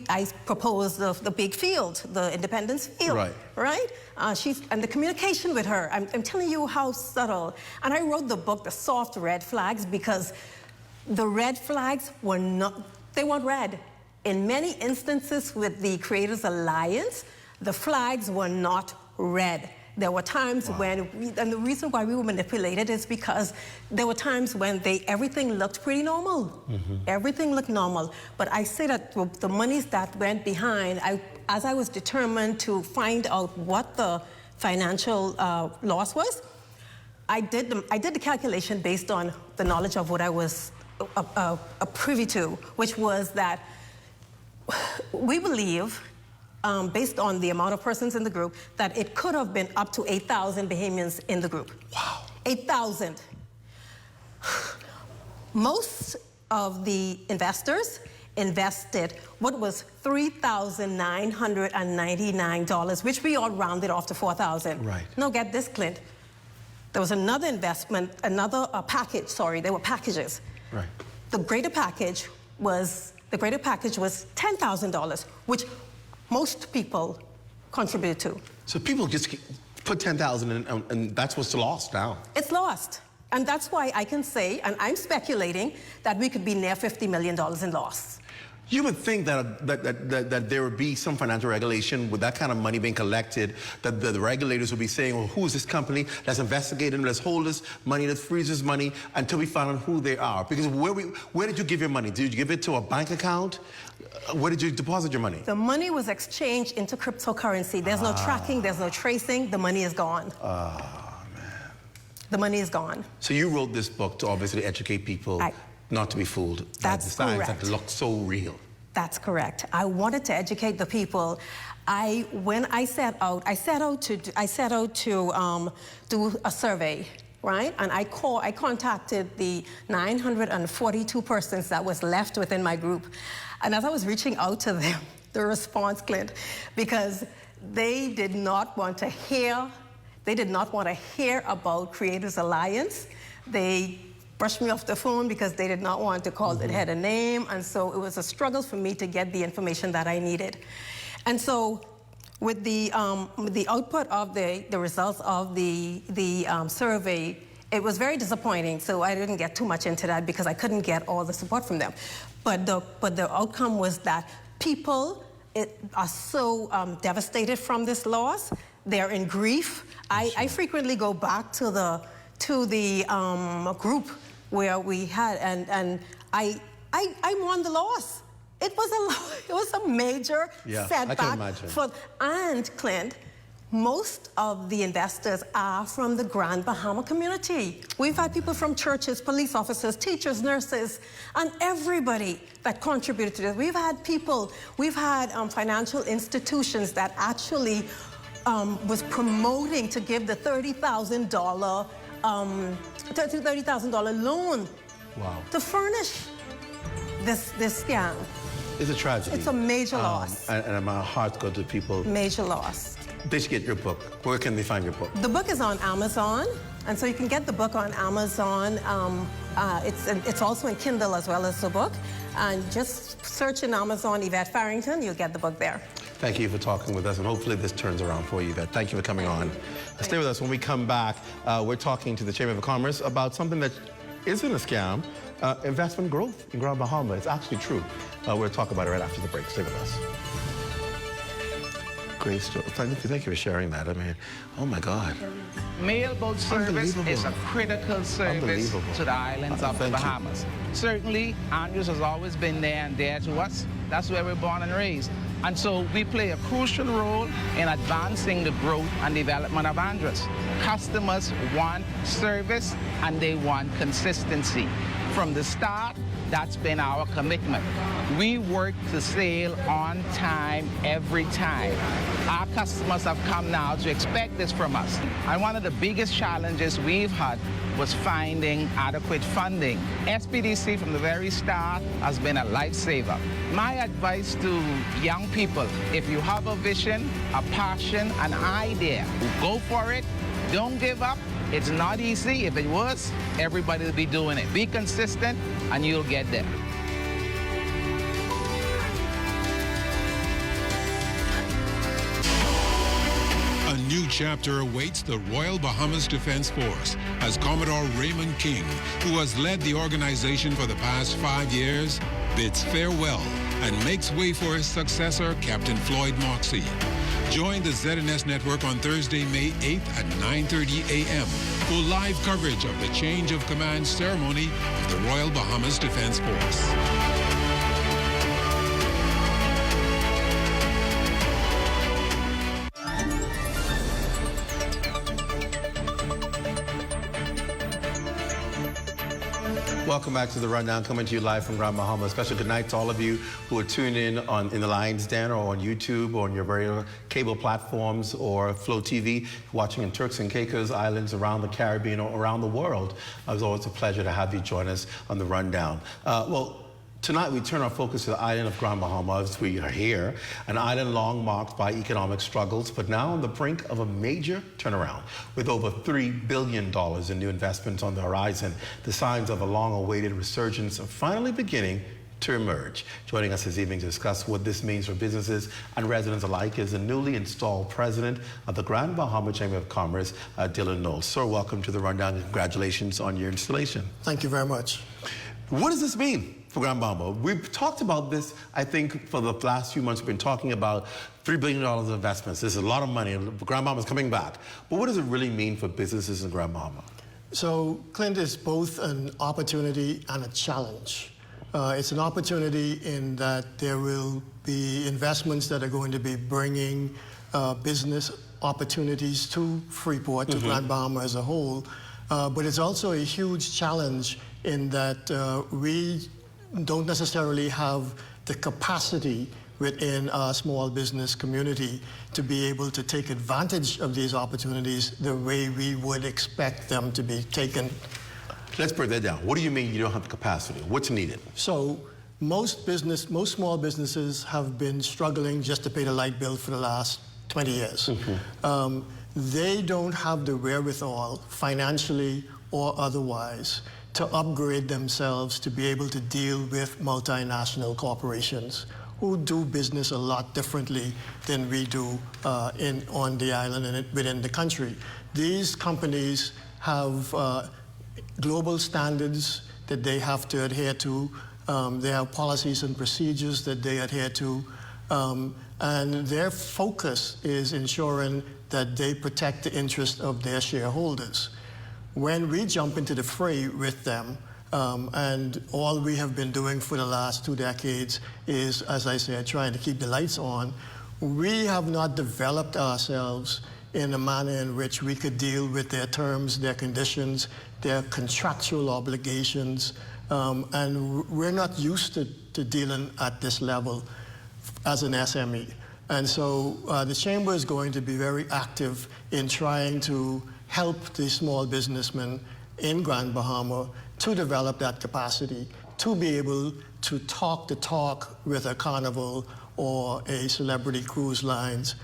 I proposed the big field, the Independence Field, right? And the communication with her, I'm telling you how subtle. And I wrote the book, The Soft Red Flags, because the red flags they weren't red. In many instances with the Creators Alliance, the flags were not red. There were times when, and the reason why we were manipulated is because there were times when everything looked pretty normal. Everything looked normal. But I say that the monies that went behind, as I was determined to find out what the financial loss was, I did the calculation based on the knowledge of what I was privy to, which was that we believe, based on the amount of persons in the group, that it could have been up to 8,000 Bahamians in the group. Wow. 8,000. Most of the investors invested what was $3,999, which we all rounded off to 4,000. Right. Now get this, Clint. There was another investment, package, there were packages. Right. The greater package was $10,000, which most people contributed to. So people just put $10,000 in, and that's what's lost now. It's lost. And that's why I can say, and I'm speculating, that we could be near $50 million in loss. You would think that there would be some financial regulation with that kind of money being collected, that the regulators would be saying, well, who is this company? Let's investigate them, let's hold this money, let's freeze this money until we find out who they are. Because where did you give your money? Did you give it to a bank account? Where did you deposit your money? The money was exchanged into cryptocurrency. There's no tracking, there's no tracing, the money is gone. The money is gone. So you wrote this book to obviously educate people not to be fooled by the signs that look so real. That's correct. I wanted to educate the people. When I set out to do a survey, right? And I contacted the 942 persons that was left within my group. And as I was reaching out to them, the response, Clint, because they did not want to hear about Creators Alliance. They brushed me off the phone because they did not want to call it had a name, and so it was a struggle for me to get the information that I needed. And so with the output of the results of the survey, it was very disappointing, so I didn't get too much into that because I couldn't get all the support from them. But the outcome was that people are so devastated from this loss. They're in grief. I frequently go back to the group where we had, and I mourned the loss. It was a major setback. I can imagine. And Clint, most of the investors are from the Grand Bahama community. We've had people from churches, police officers, teachers, nurses, and everybody that contributed to this. We've had financial institutions that actually was promoting to give the $30,000 loan to furnish this scam. It's a tragedy. It's a major loss. And my heart goes to people. Major loss. They should get your book. Where can they find your book? The book is on Amazon, and so you can get the book on Amazon. It's also in Kindle as well as the book. And just search in Amazon Yvette Farrington, you'll get the book there. Thank you for talking with us, and hopefully this turns around for you, Yvette. Thank you for coming on. Stay with us. When we come back, we're talking to the Chamber of Commerce about something that isn't a scam, investment growth in Grand Bahama. It's actually true. We'll talk about it right after the break. Stay with us. Great story. Thank you for sharing that. I mean, oh my God. Mailboat service is a critical service to the islands of the Bahamas. Certainly, Andrews has always been there and dear to us. That's where we're born and raised. And so we play a crucial role in advancing the growth and development of Andros. Customers want service and they want consistency. From the start, that's been our commitment. We work to sail on time every time. Our customers have come now to expect this from us. And one of the biggest challenges we've had was finding adequate funding. SPDC from the very start has been a lifesaver. My advice to young people, if you have a vision, a passion, an idea, go for it. Don't give up. It's not easy. If it was, everybody would be doing it. Be consistent and you'll get there. A new chapter awaits the Royal Bahamas Defense Force as Commodore Raymond King, who has led the organization for the past 5 years, bids farewell and makes way for his successor, Captain Floyd Moxey. Join the ZNS Network on Thursday, May 8th at 9:30 a.m. for live coverage of the change of command ceremony of the Royal Bahamas Defense Force. Welcome back to The Rundown, coming to you live from Grand Bahama. Special good night to all of you who are tuned in in the Lion's Den or on YouTube or on your various cable platforms or Flow TV, watching in Turks and Caicos Islands around the Caribbean or around the world. It was always a pleasure to have you join us on The Rundown. Tonight, we turn our focus to the island of Grand Bahama as we are here, an island long marked by economic struggles, but now on the brink of a major turnaround. With over $3 billion in new investments on the horizon, the signs of a long-awaited resurgence are finally beginning to emerge. Joining us this evening to discuss what this means for businesses and residents alike is the newly installed president of the Grand Bahama Chamber of Commerce, Dylan Knowles. Sir, welcome to The Rundown and congratulations on your installation. Thank you very much. What does this mean for Grand Bahama? We've talked about this, I think, for the last few months. We've been talking about $3 billion of investments. This is a lot of money, and Grand Bahama's coming back. But what does it really mean for businesses in Grand Bahama? So, Clint, is both an opportunity and a challenge. It's an opportunity in that there will be investments that are going to be bringing business opportunities to Freeport, to Grand Bahama as a whole. But it's also a huge challenge in that we don't necessarily have the capacity within our small business community to be able to take advantage of these opportunities the way we would expect them to be taken. Let's break that down. What do you mean you don't have the capacity? What's needed? So most small businesses have been struggling just to pay the light bill for the last 20 years. They don't have the wherewithal, financially or otherwise, to upgrade themselves to be able to deal with multinational corporations who do business a lot differently than we do on the island and within the country. These companies have global standards that they have to adhere to. They have policies and procedures that they adhere to. And their focus is ensuring that they protect the interest of their shareholders. When we jump into the fray with them, and all we have been doing for the last 2 decades is, as I said, trying to keep the lights on, we have not developed ourselves in a manner in which we could deal with their terms, their conditions, their contractual obligations, and we're not used to dealing at this level as an SME. And so the Chamber is going to be very active in trying to help the small businessmen in Grand Bahama to develop that capacity, to be able to talk the talk with a Carnival or a Celebrity Cruise Lines,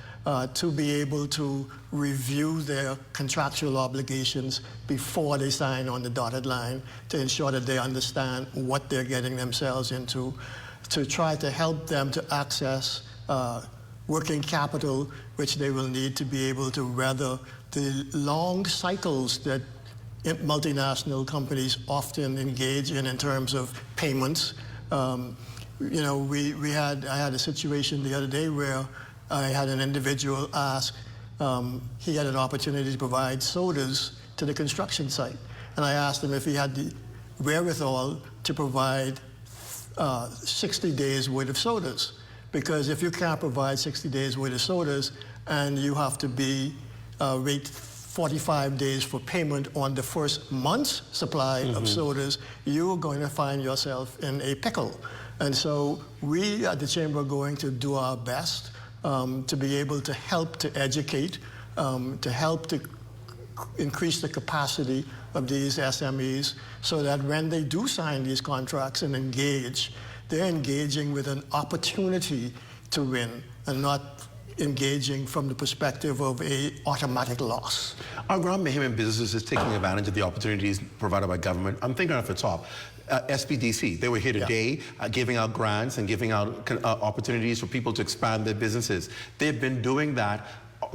to be able to review their contractual obligations before they sign on the dotted line, to ensure that they understand what they're getting themselves into, to try to help them to access working capital, which they will need to be able to weather the long cycles that multinational companies often engage in terms of payments. You know, I had a situation the other day where I had an individual ask, he had an opportunity to provide sodas to the construction site. And I asked him if he had the wherewithal to provide 60 days worth of sodas. Because if you can't provide 60 days worth of sodas and you have to wait 45 days for payment on the first month's supply of sodas, you're going to find yourself in a pickle. And so we at the Chamber are going to do our best to be able to help to educate, to help to increase the capacity of these SMEs so that when they do sign these contracts and engage, they're engaging with an opportunity to win and not engaging from the perspective of a automatic loss. Are Grand Bahamian businesses taking advantage of the opportunities provided by government? I'm thinking off the top. SPDC, they were here today giving out grants and giving out opportunities for people to expand their businesses. They've been doing that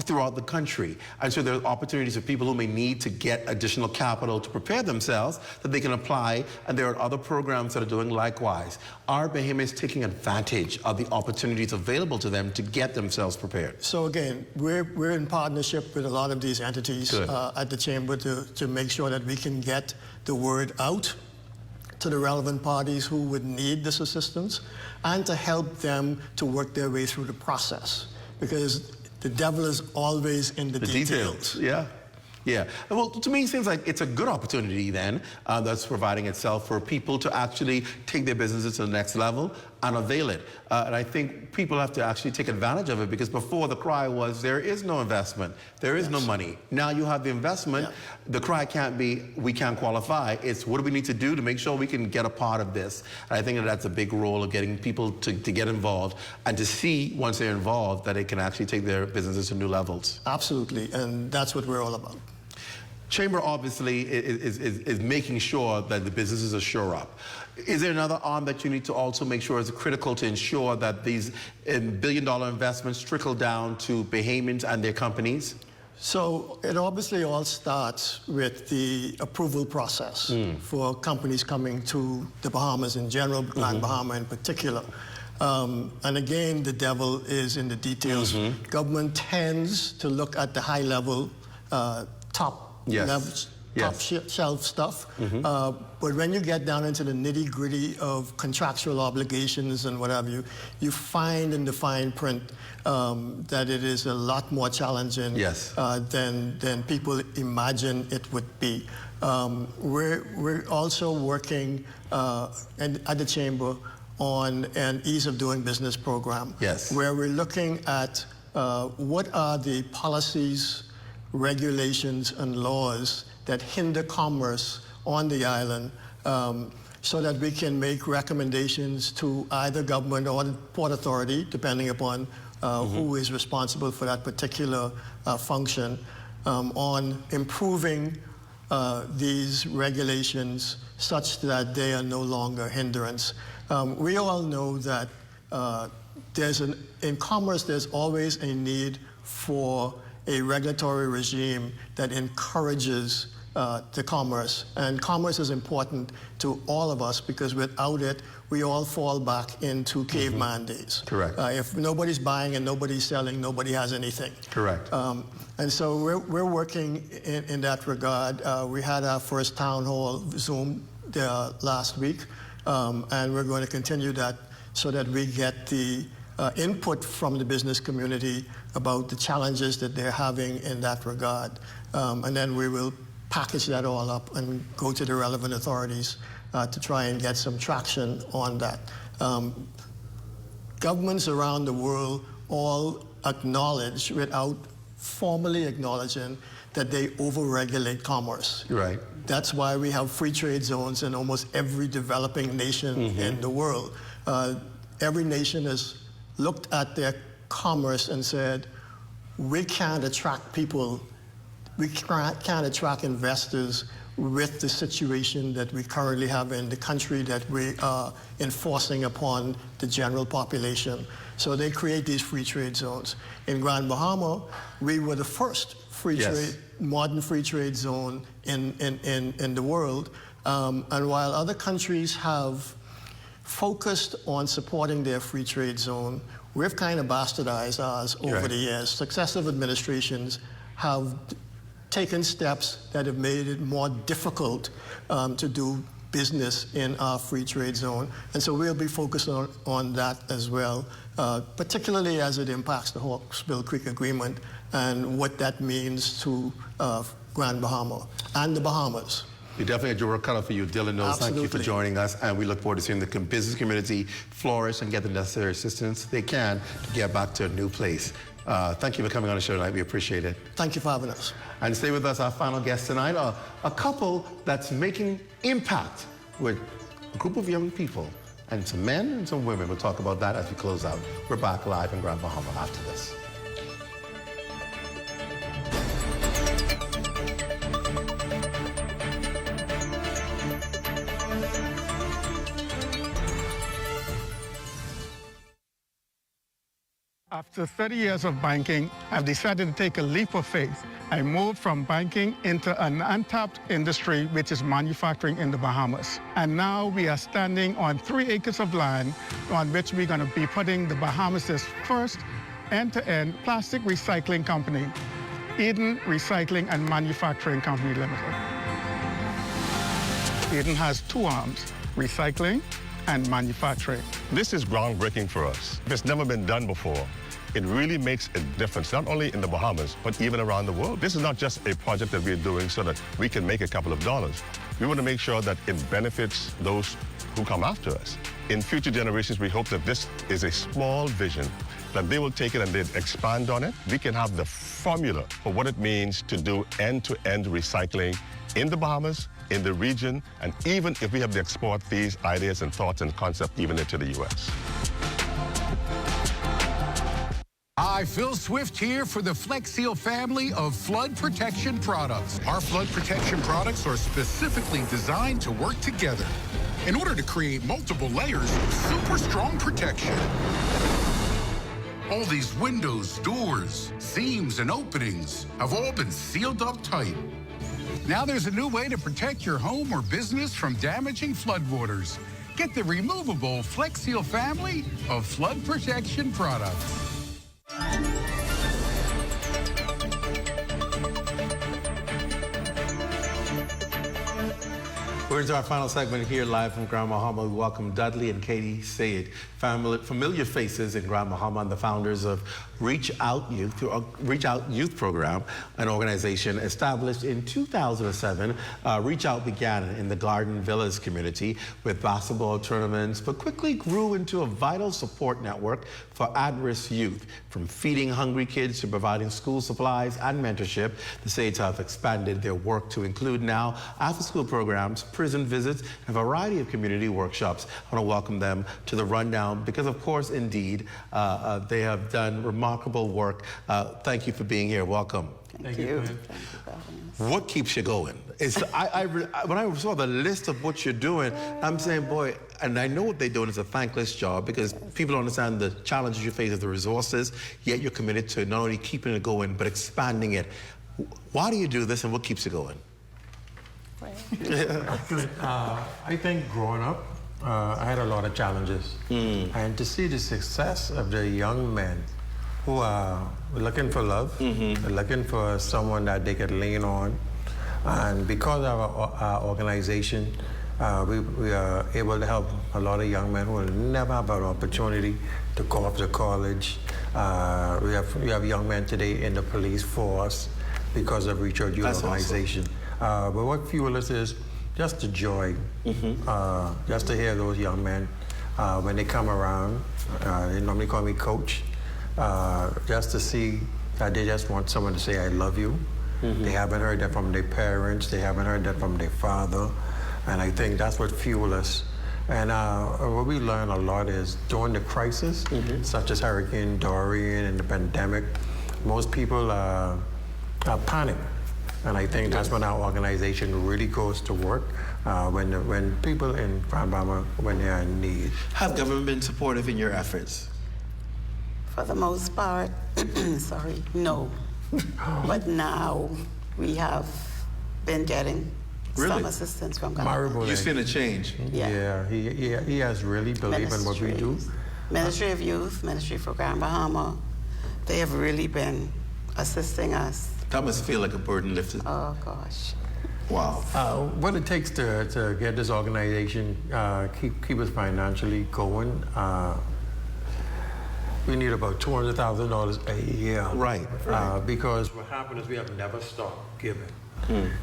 throughout the country. And so there are opportunities for people who may need to get additional capital to prepare themselves that they can apply, and there are other programs that are doing likewise. Are Bahamians taking advantage of the opportunities available to them to get themselves prepared? So again, we're in partnership with a lot of these entities at the Chamber to make sure that we can get the word out to the relevant parties who would need this assistance, and to help them to work their way through the process. Because the devil is always in the details. Yeah. Yeah. Well, to me, it seems like it's a good opportunity then that's providing itself for people to actually take their businesses to the next level and avail it. And I think people have to actually take advantage of it, because before the cry was there is no investment, there is no money. Now you have the investment. The cry can't be we can't qualify. It's what do we need to do to make sure we can get a part of this. And I think that that's a big role of getting people to get involved and to see once they're involved that they can actually take their businesses to new levels. Absolutely, and that's what we're all about. Chamber obviously is making sure that the businesses are sure up. Is there another arm that you need to also make sure is critical to ensure that these billion-dollar investments trickle down to Bahamians and their companies? So it obviously all starts with the approval process for companies coming to the Bahamas in general, Grand Bahama in particular. And again, the devil is in the details. Government tends to look at the high-level, top shelf stuff. But when you get down into the nitty-gritty of contractual obligations and whatever, you find in the fine print that it is a lot more challenging than people imagine it would be. We're also working at the Chamber on an ease of doing business program, where we're looking at what are the policies, regulations and laws that hinder commerce on the island, so that we can make recommendations to either government or the Port Authority, depending upon who is responsible for that particular function, on improving these regulations such that they are no longer hindrance. We all know that in commerce there's always a need for a regulatory regime that encourages to commerce. And commerce is important to all of us because without it, we all fall back into caveman days. Correct. If nobody's buying and nobody's selling, nobody has anything. Correct. And so we're working in that regard. We had our first town hall Zoom last week, and we're going to continue that so that we get the input from the business community about the challenges that they're having in that regard. And then we will package that all up and go to the relevant authorities to try and get some traction on that. Governments around the world all acknowledge, without formally acknowledging, that they overregulate commerce. Right. That's why we have free trade zones in almost every developing nation in the world. Every nation has looked at their commerce and said, we can't attract people, we can't attract investors with the situation that we currently have in the country that we are enforcing upon the general population. So they create these free trade zones. In Grand Bahama, we were the first modern free trade zone in the world. And while other countries have focused on supporting their free trade zone, we've kind of bastardized ours over the years. Successive administrations have taken steps that have made it more difficult to do business in our free trade zone. And so we'll be focused on that as well, particularly as it impacts the Hawksbill Creek Agreement and what that means to Grand Bahama and the Bahamas. You definitely had your work cut out for you. Dylan knows. Thank you for joining us, and we look forward to seeing the business community flourish and get the necessary assistance they can to get back to a new place. Thank you for coming on the show tonight. We appreciate it. Thank you for having us. And stay with us, our final guest tonight, a couple that's making impact with a group of young people, and some men and some women. We'll talk about that as we close out. We're back live in Grand Bahama after this. After 30 years of banking, I've decided to take a leap of faith. I moved from banking into an untapped industry, which is manufacturing in the Bahamas. And now we are standing on 3 acres of land on which we're going to be putting the Bahamas' first end-to-end plastic recycling company, Eden Recycling and Manufacturing Company Limited. Eden has 2 arms, recycling and manufacturing. This is groundbreaking for us. It's never been done before. It really makes a difference, not only in the Bahamas, but even around the world. This is not just a project that we're doing so that we can make a couple of dollars. We want to make sure that it benefits those who come after us. In future generations, we hope that this is a small vision, that they will take it and they'll expand on it. We can have the formula for what it means to do end-to-end recycling in the Bahamas, in the region, and even if we have to export these ideas and thoughts and concepts even into the U.S. Hi, Phil Swift here for the Flex Seal family of flood protection products. Our flood protection products are specifically designed to work together in order to create multiple layers of super strong protection. All these windows, doors, seams, and openings have all been sealed up tight. Now there's a new way to protect your home or business from damaging floodwaters. Get the removable Flex Seal family of flood protection products. We're into our final segment here live from Grand Bahama. We welcome Dudley and Katie Sayed, familiar faces in Grand Bahama and the founders of Reach Out Youth Program, an organization established in 2007. Reach Out began in the Garden Villas community with basketball tournaments, but quickly grew into a vital support network for at-risk youth. From feeding hungry kids to providing school supplies and mentorship, the Sayeds have expanded their work to include now after-school programs, prison visits, and a variety of community workshops. I want to welcome them to the rundown because, of course, indeed, they have done remarkable work. Thank you for being here. Welcome. Thank you. What keeps you going? When I saw the list of what you're doing, I'm saying, boy, and I know what they're doing is a thankless job because people don't understand the challenges you face with the resources, yet you're committed to not only keeping it going, but expanding it. Why do you do this and what keeps you going? I think growing up, I had a lot of challenges. And to see the success of the young men who are looking for love, looking for someone that they could lean on. And because of our organization, we are able to help a lot of young men who will never have an opportunity to go off to college. We have young men today in the police force because of Reach Out Youth Organization. But what fuels us is just the joy, just to hear those young men when they come around. They normally call me coach, just to see that they just want someone to say, I love you. They haven't heard that from their parents. They haven't heard that from their father. And I think that's what fuels us. And what we learn a lot is during the crisis, such as Hurricane Dorian and the pandemic, most people panic. And I think that's when our organization really goes to work, when people in Grand Bahama, when they are in need. Has government been supportive in your efforts? For the most part, sorry, no. But now we have been getting some assistance from government. You've seen a change? Yeah. He has really believed in what we do. Ministry of Youth, Ministry for Grand Bahama, they have really been assisting us. That must feel like a burden lifted. Oh, gosh. Wow. What it takes to get this organization, keep us financially going, we need about $200,000 a year. Right. Because what happened is we have never stopped giving.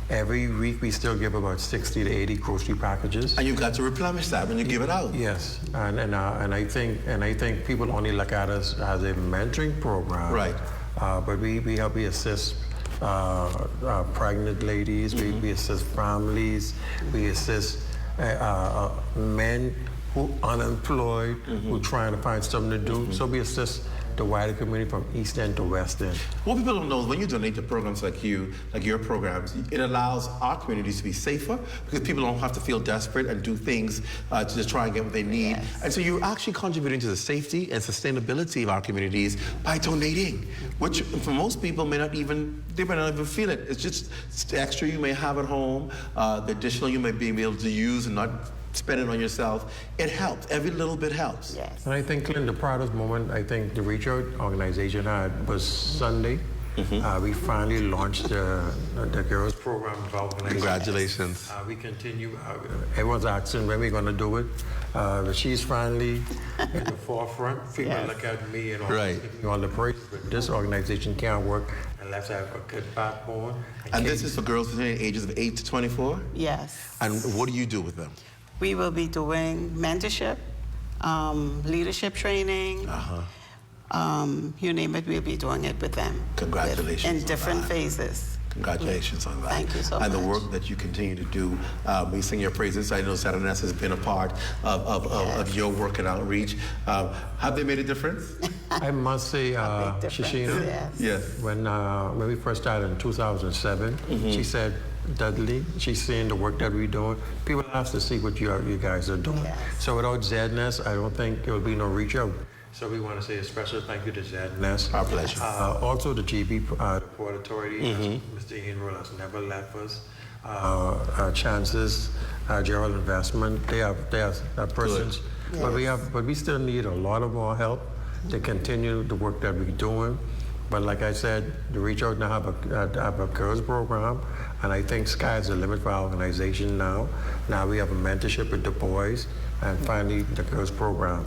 Every week we still give about 60 to 80 grocery packages. And you've got to replenish that when you give it out. Yes, and I think people only look at us as a mentoring program. Right. But we assist pregnant ladies. We assist families. We assist men who are unemployed, who are trying to find something to do. So we assist the wider community from East End to West End. What people don't know is when you donate to programs like your programs, it allows our communities to be safer because people don't have to feel desperate and do things to just try and get what they need. Yes. And so you're actually contributing to the safety and sustainability of our communities by donating, which for most people they may not even feel it. It's just the extra you may have at home, the additional you may be able to use and not spend it on yourself. It helps. Every little bit helps. Yes. And I think, Clint, the proudest moment I think the Reach Out organization had was Sunday. We finally launched the girls program of our organization. Congratulations. We continue. Everyone's asking when we're going to do it. But she's finally in the forefront. People look at me and all the praise. But this organization can't work unless I have a good backbone. And this is for girls between the ages of 8 to 24? Yes. And what do you do with them? We will be doing mentorship, leadership training. You name it, we'll be doing it with them. Congratulations. In different phases. Congratulations on that. Thank you so much. And the work that you continue to do. We sing your praises. I know Saturnes has been a part of your work and outreach. Have they made a difference? I must say, Shishina, when we first started in 2007, she said, Dudley, she's seeing the work that we're doing. People have to see what you guys are doing. So without ZNS, I don't think there will be no Reach Out. So we want to say a special thank you to ZNS. Our pleasure. Also the GB, the Port Authority, Mr. Enroll has never left us. Chances, Gerald Investment, they are persons. But we still need a lot of more help to continue the work that we're doing. But like I said, the Reach Out now have a girls program, and I think sky's the limit for our organization now. Now we have a mentorship with the boys, and finally the girls program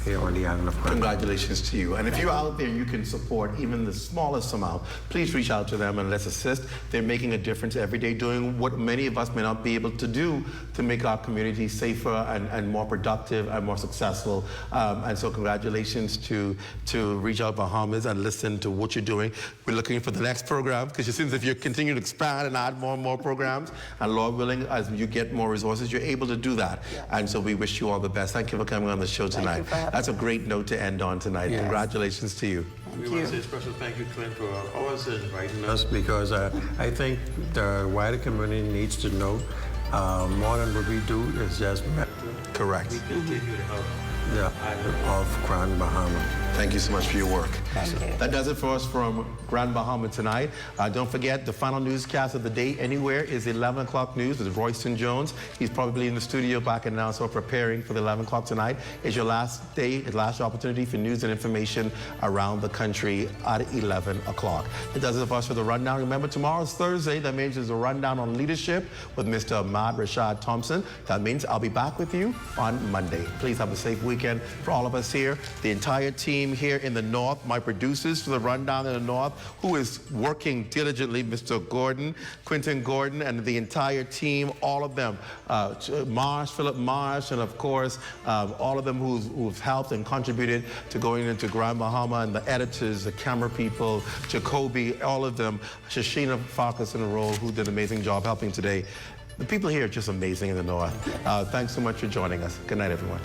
here on the island of Grand. Congratulations to you. And if you're out there and you can support even the smallest amount, please reach out to them and let's assist. They're making a difference every day, doing what many of us may not be able to do to make our community safer and more productive and more successful. And so congratulations to Reach Out Bahamas and listen to what you're doing. We're looking for the next program because it seems if you continue to expand and add more and more programs, and Lord willing, as you get more resources, you're able to do that. And so we wish you all the best. Thank you for coming on the show tonight. That's a great note to end on tonight. Yes. Congratulations to you. We want to say a special thank you, Clint, for always inviting us because I think the wider community needs to know more than what we do is just mental. Correct. We continue to help the island of Grand Bahama. Thank you so much for your work. That does it for us from Grand Bahama tonight. Don't forget, the final newscast of the day anywhere is 11 o'clock news with Royston Jones. He's probably in the studio back and now, so preparing for the 11 o'clock tonight. It's your last day, last opportunity for news and information around the country at 11 o'clock. That does it for us for the rundown. Remember, tomorrow's Thursday. That means there's a rundown on leadership with Mr. Ahmad Rashad Thompson. That means I'll be back with you on Monday. Please have a safe weekend for all of us here, the entire team here in the North, my producers for the rundown in the North, who is working diligently, Mr. Gordon, Quentin Gordon, and the entire team, all of them, Philip Marsh, and of course, all of them who've helped and contributed to going into Grand Bahama, and the editors, the camera people, Jacoby, all of them, Shashina Farkas in a role, who did an amazing job helping today. The people here are just amazing in the North. Thanks so much for joining us. Good night, everyone.